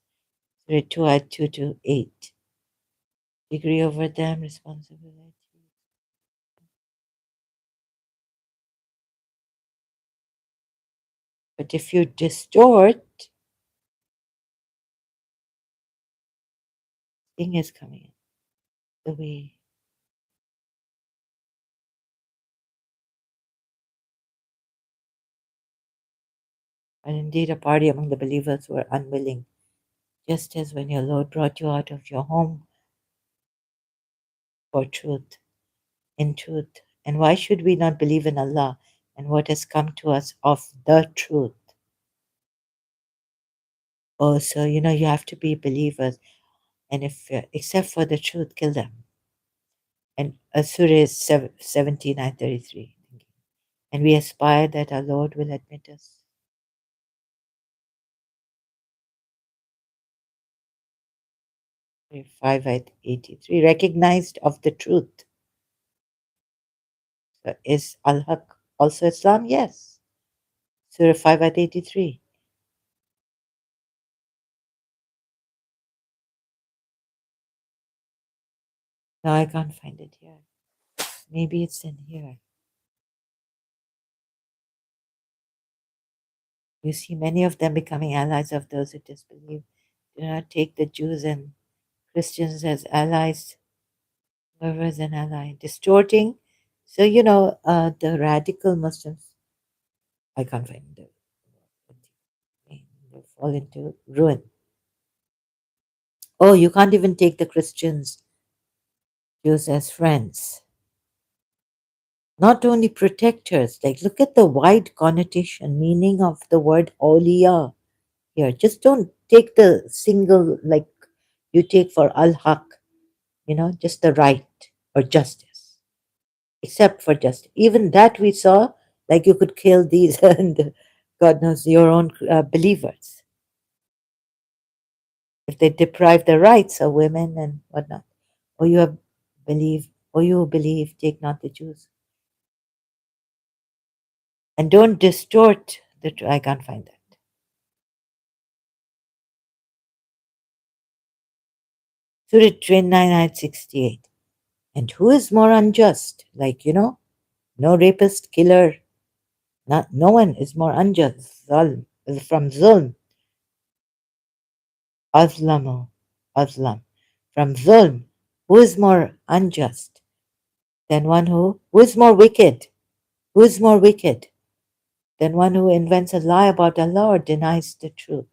Speaker 1: Surah 2 ayat 2 to 8. Degree over them, responsibility. But if you distort, thing is coming in the way. And indeed, a party among the believers were unwilling, just as when your Lord brought you out of your home for truth, in truth. And why should we not believe in Allah and what has come to us of the truth? Oh, so you have to be believers, and if except for the truth, kill them. And Surah is 79:33. And we aspire that our Lord will admit us. 5 at 83. Recognized of the truth. So is Al-Haqq also Islam? Yes. Surah 5 at 83. No, I can't find it here. Maybe it's in here. You see many of them becoming allies of those who disbelieve. Do not take the Jews and Christians as allies. Whoever is an ally. Distorting. So, the radical Muslims, I can't find the they fall into ruin. Oh, you can't even take the Christians, Jews as friends. Not only protectors, like look at the wide connotation, meaning of the word awliya here. Just don't take the single, like you take for al-haq, just the right or justice, except for justice. Even that we saw, like you could kill these and God knows your own believers if they deprive the rights of women and whatnot. Or you have believe, or you believe, take not the Jews. And don't distort the I can't find that. Surah 29 ayat 68. And who is more unjust? Like, no rapist, killer, no one is more unjust. Zulm, from zulm, azlamu, azlam. From zulm, who is more unjust than one who is more wicked? Who is more wicked than one who invents a lie about Allah or denies the truth?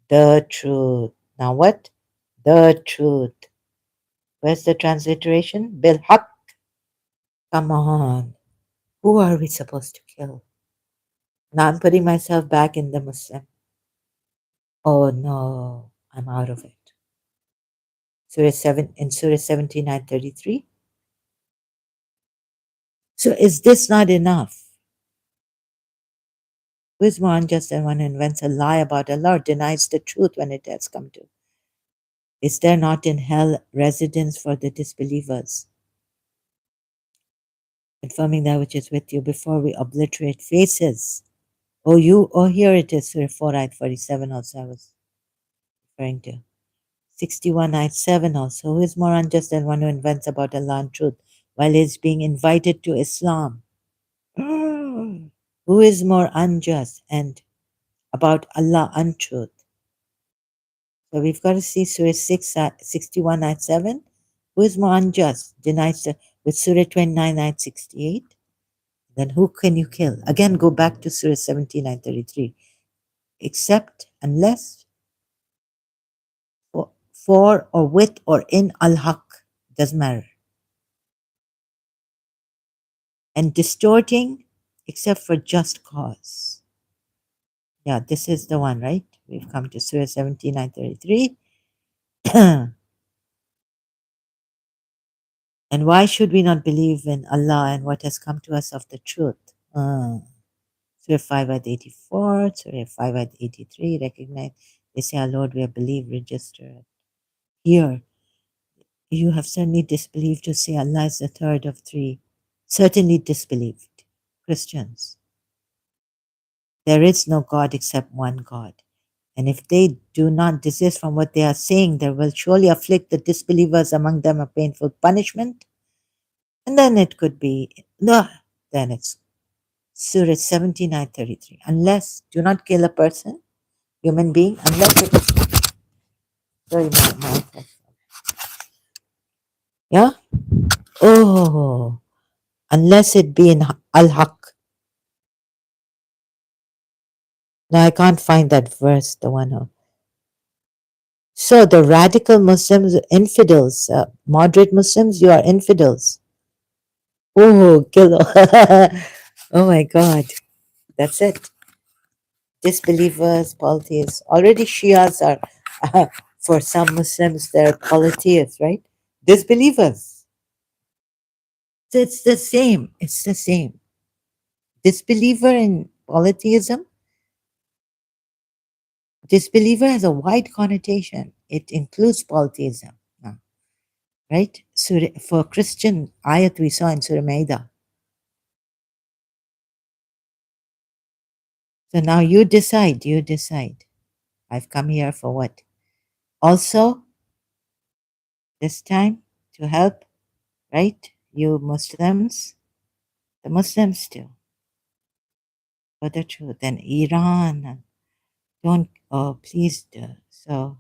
Speaker 1: The truth. Now what? The truth. Where's the transliteration? Bil haqq. Come on. Who are we supposed to kill? Now I'm putting myself back in the Muslim. Oh no, I'm out of it. Surah 79:33. So is this not enough? Who is more unjust than one who invents a lie about Allah or denies the truth when it has come to? Is there not in hell residence for the disbelievers? Confirming that which is with you before we obliterate faces. Here it is, Surah 4 ayat 47 also I was referring to. 61 ayat 7 also. Who is more unjust than one who invents about Allah untruth while he is being invited to Islam? Who is more unjust and about Allah untruth? So we've got to see Surah 61 ayat 7. Who is more unjust? Denies with Surah 29 ayat 68. Then who can you kill? Again, go back to Surah 17 ayat 33. Except, unless, for or with or in al-haq, doesn't matter. And distorting, except for just cause. Yeah, this is the one, right? We've come to Surah 17 ayat 33. And why should we not believe in Allah and what has come to us of the truth? Surah 5 at 84, Surah 5 at 83, recognize, they say, our Lord, we have believed, registered. Here, you have certainly disbelieved to say Allah is the third of three. Certainly disbelieved. Christians. There is no God except one God. And if they do not desist from what they are saying, there will surely afflict the disbelievers among them a painful punishment. And then it could be, no, then it's Surah 79:33. Unless, do not kill a person, human being, unless it is, sorry, yeah? Oh, unless it be in Al-Haq. No, I can't find that verse, the one. So the radical Muslims, infidels, moderate Muslims, you are infidels. Oh, kill. Oh my God. That's it. disbelievers, polytheists. Already Shias are, for some Muslims, they're polytheists, right? Disbelievers. So it's the same. It's the same. Disbeliever in polytheism, disbeliever has a wide connotation. It includes polytheism now, right? For Christian ayat we saw in Surah Maida. So now you decide, you decide. I've come here for what? Also, this time to help, right? You Muslims, the Muslims too, for the truth. And Iran, don't, oh, please do. So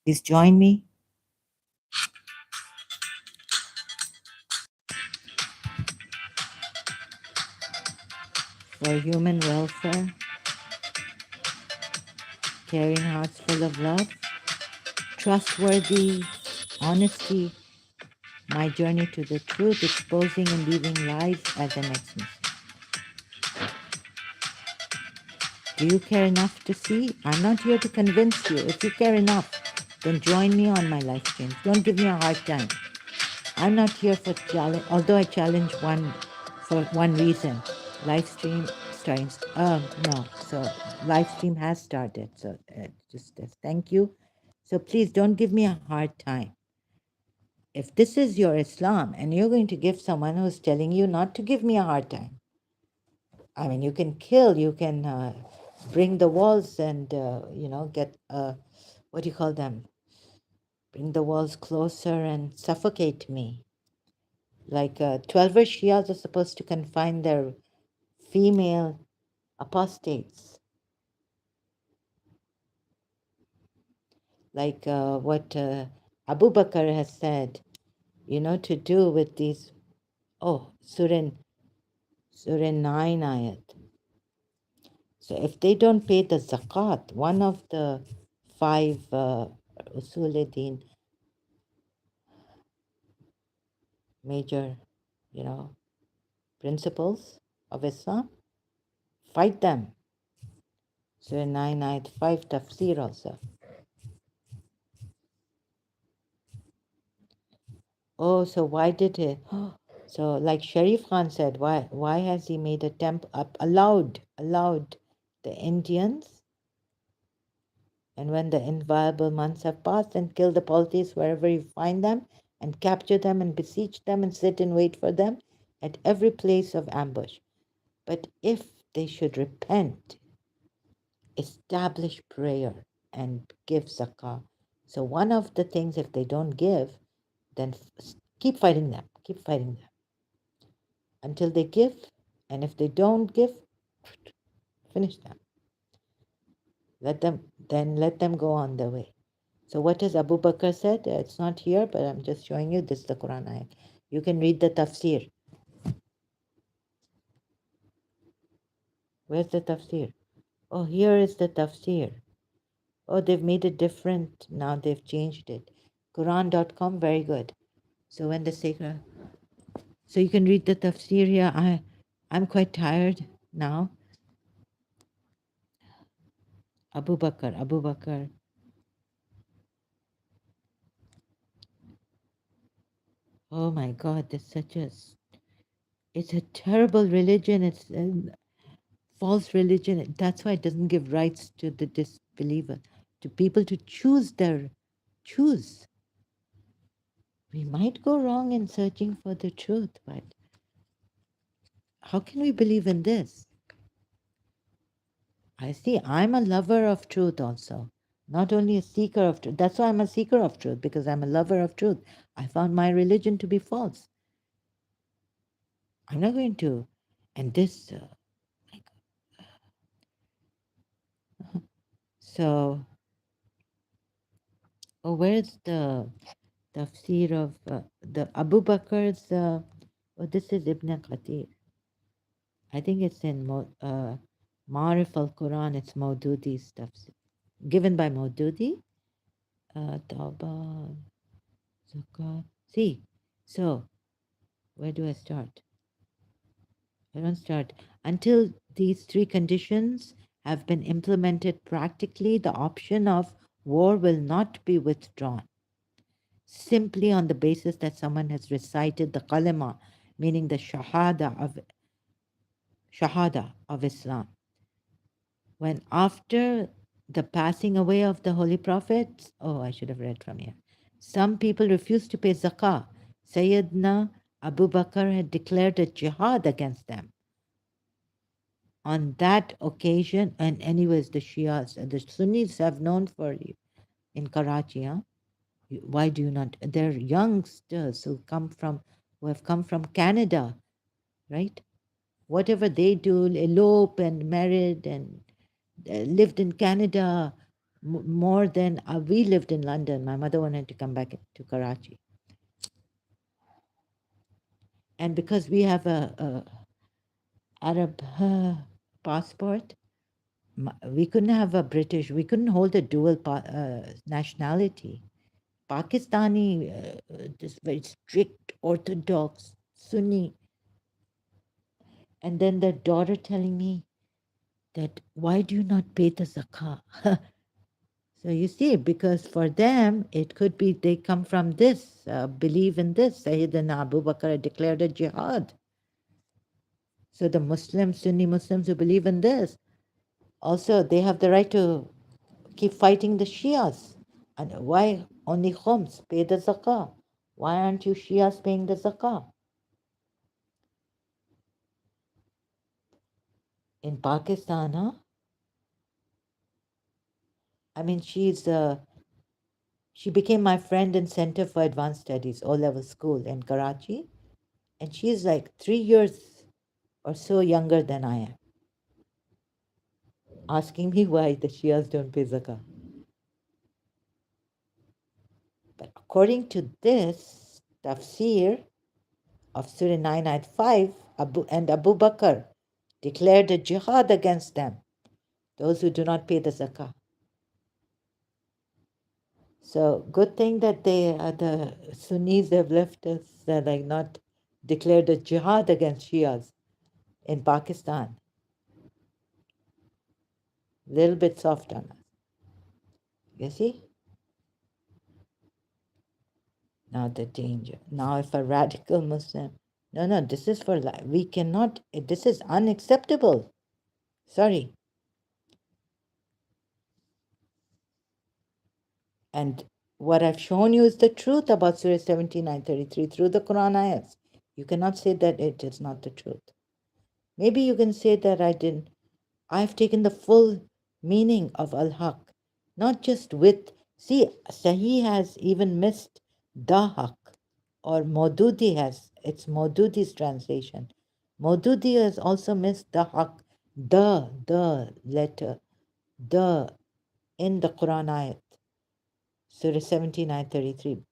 Speaker 1: please join me. For human welfare, caring hearts full of love, trustworthy, honesty, my journey to the truth, exposing and leaving lies as an ex-Muslim. Do you care enough to see? I'm not here to convince you. If you care enough, then join me on my live streams. Don't give me a hard time. I'm not here for challenge, although I challenge one for one reason. Live stream starts. No. So live stream has started. So just thank you. So please don't give me a hard time. If this is your Islam and you're going to give someone who's telling you not to give me a hard time, I mean, you can kill, you can bring the walls and, get, what do you call them? Bring the walls closer and suffocate me. Like 12 Shias are supposed to confine their female apostates. Like what Abu Bakr has said, to do with these, Surah 9 ayat. So if they don't pay the zakat, one of the five usuluddin, major, principles of Islam, fight them. Surah 9 ayat 5 tafsir also. Oh, so why did it? So like Sharif Khan said, why has he made a allowed the Indians, and when the inviolable months have passed, and kill the polytheists wherever you find them, and capture them and besiege them and sit and wait for them at every place of ambush. But if they should repent, establish prayer, and give zakah. So one of the things, if they don't give, then keep fighting them, until they give, and if they don't give, finish them. Let them go on their way. So what has Abu Bakr said? It's not here, but I'm just showing you. This is the Quran ayat. You can read the tafsir. Where's the tafsir? Oh, here is the tafsir. Oh, they've made it different. Now they've changed it. Quran.com, very good. So when the sacred, so you can read the tafsir here. I'm quite tired now. Abu Bakr. Oh my God, it's a terrible religion. It's a false religion. That's why it doesn't give rights to the disbeliever, to people to choose. We might go wrong in searching for the truth, but how can we believe in this? I see, I'm a lover of truth also, not only a seeker of truth. That's why I'm a seeker of truth, because I'm a lover of truth. I found my religion to be false. I'm not going to, and this, so, where's the tafsir of the Abu Bakr's, this is Ibn Qatir. I think it's in Ma'arif al-Quran, it's Maududi's tafsir. Given by Maududi, Tawbah, Zakat. See, so where do I start? I don't start until these three conditions have been implemented practically, the option of war will not be withdrawn simply on the basis that someone has recited the kalima, meaning the shahada of Islam. When after the passing away of the Holy Prophets, oh, I should have read from here. Some people refused to pay zakah. Sayyidina Abu Bakr had declared a jihad against them. On that occasion, and anyways, the Shias and the Sunnis have known for you in Karachi, huh? Why do you not? They're youngsters who have come from Canada, right? Whatever they do, elope and married and lived in Canada more than we lived in London. My mother wanted to come back to Karachi. And because we have a Arab passport, we couldn't have a British, we couldn't hold a dual nationality. Pakistani, this very strict, orthodox, Sunni. And then the daughter telling me that, why do you not pay the zakah? So you see, because for them, it could be they come from this, believe in this. Sayyidina Abu Bakr declared a jihad. So the Muslims, Sunni Muslims who believe in this, also they have the right to keep fighting the Shias. And why only Khums pay the zakah? Why aren't you Shias paying the zakah? In Pakistan, huh? I mean, she became my friend in Center for Advanced Studies, O-level school in Karachi. And she's like 3 years or so younger than I am, asking me why the Shias don't pay zakah. But according to this tafsir of Surah 9 ayat 5, Abu Bakr declared a jihad against them, those who do not pay the zakah. So good thing that the Sunnis have left us, like not declared a jihad against Shias in Pakistan. Little bit soft on us. You see? Now the danger. Now if a radical Muslim, no, this is for life. We cannot, this is unacceptable. Sorry. And what I've shown you is the truth about Surah 79:33 through the Quran ayats. You cannot say that it is not the truth. Maybe you can say that I've taken the full meaning of Al-Haqq, not just with, see, Sahih has even missed the Haqq, or Maududi has, it's Maududi's translation. Maududi has also missed the Haqq, the letter, the, in the Quran ayat, Surah 79:33.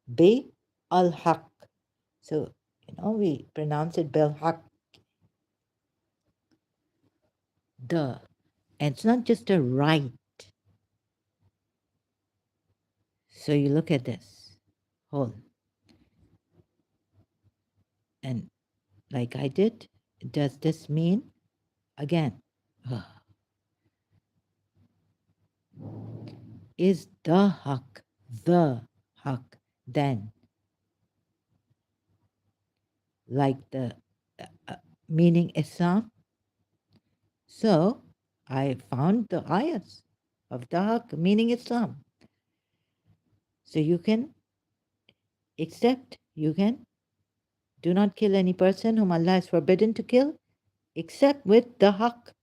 Speaker 1: Bi al-Haqq. So, we pronounce it Bil Haqq, the. And it's not just a right. So you look at this whole, and like I did, does this mean, again, is the Haqq, then like the meaning Islam? So I found the ayahs of the Haqq meaning Islam. So you can accept, you can do not kill any person whom Allah has forbidden to kill, except with the Haqq.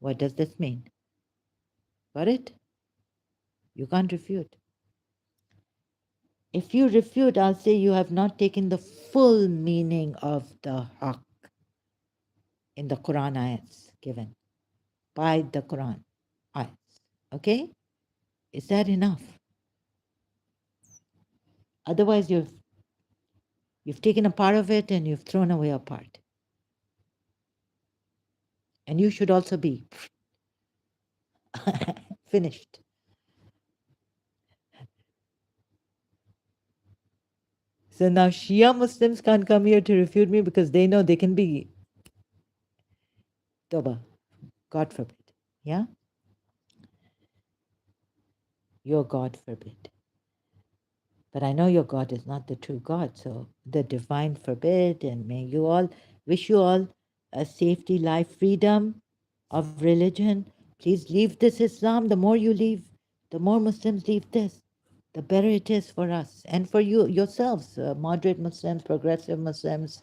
Speaker 1: What does this mean? Got it? You can't refute. If you refute, I'll say you have not taken the full meaning of the Haqq in the Quran ayats given by the Quran ayats. Okay? Is that enough? Otherwise, you've taken a part of it and you've thrown away a part. And you should also be finished. So now Shia Muslims can't come here to refute me because they know they can be Toba. God forbid. Yeah? Your God forbid. But I know your God is not the true God, so the divine forbid, and may you all, wish you all a safety, life, freedom of religion. Please leave this Islam. The more you leave, the more Muslims leave this, the better it is for us and for you yourselves, moderate Muslims, progressive Muslims,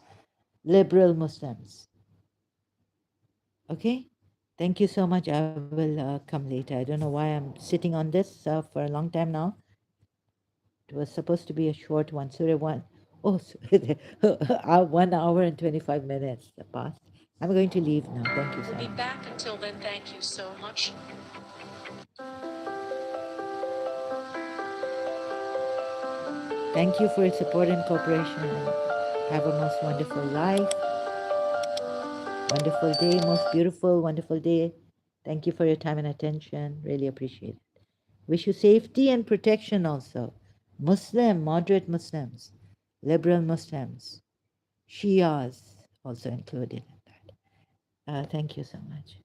Speaker 1: liberal Muslims. Okay? Thank you so much. I will come later. I don't know why I'm sitting on this for a long time now. It was supposed to be a short one. So one, oh, 1 hour and 25 minutes passed. I'm going to leave now. Thank you so much.
Speaker 2: We'll be back. Until then, thank you so much.
Speaker 1: Thank you for your support and cooperation. Have a most wonderful life, wonderful day, most beautiful, wonderful day. Thank you for your time and attention. Really appreciate it. Wish you safety and protection also. Muslim, moderate Muslims, liberal Muslims, Shias also included in that. Thank you so much.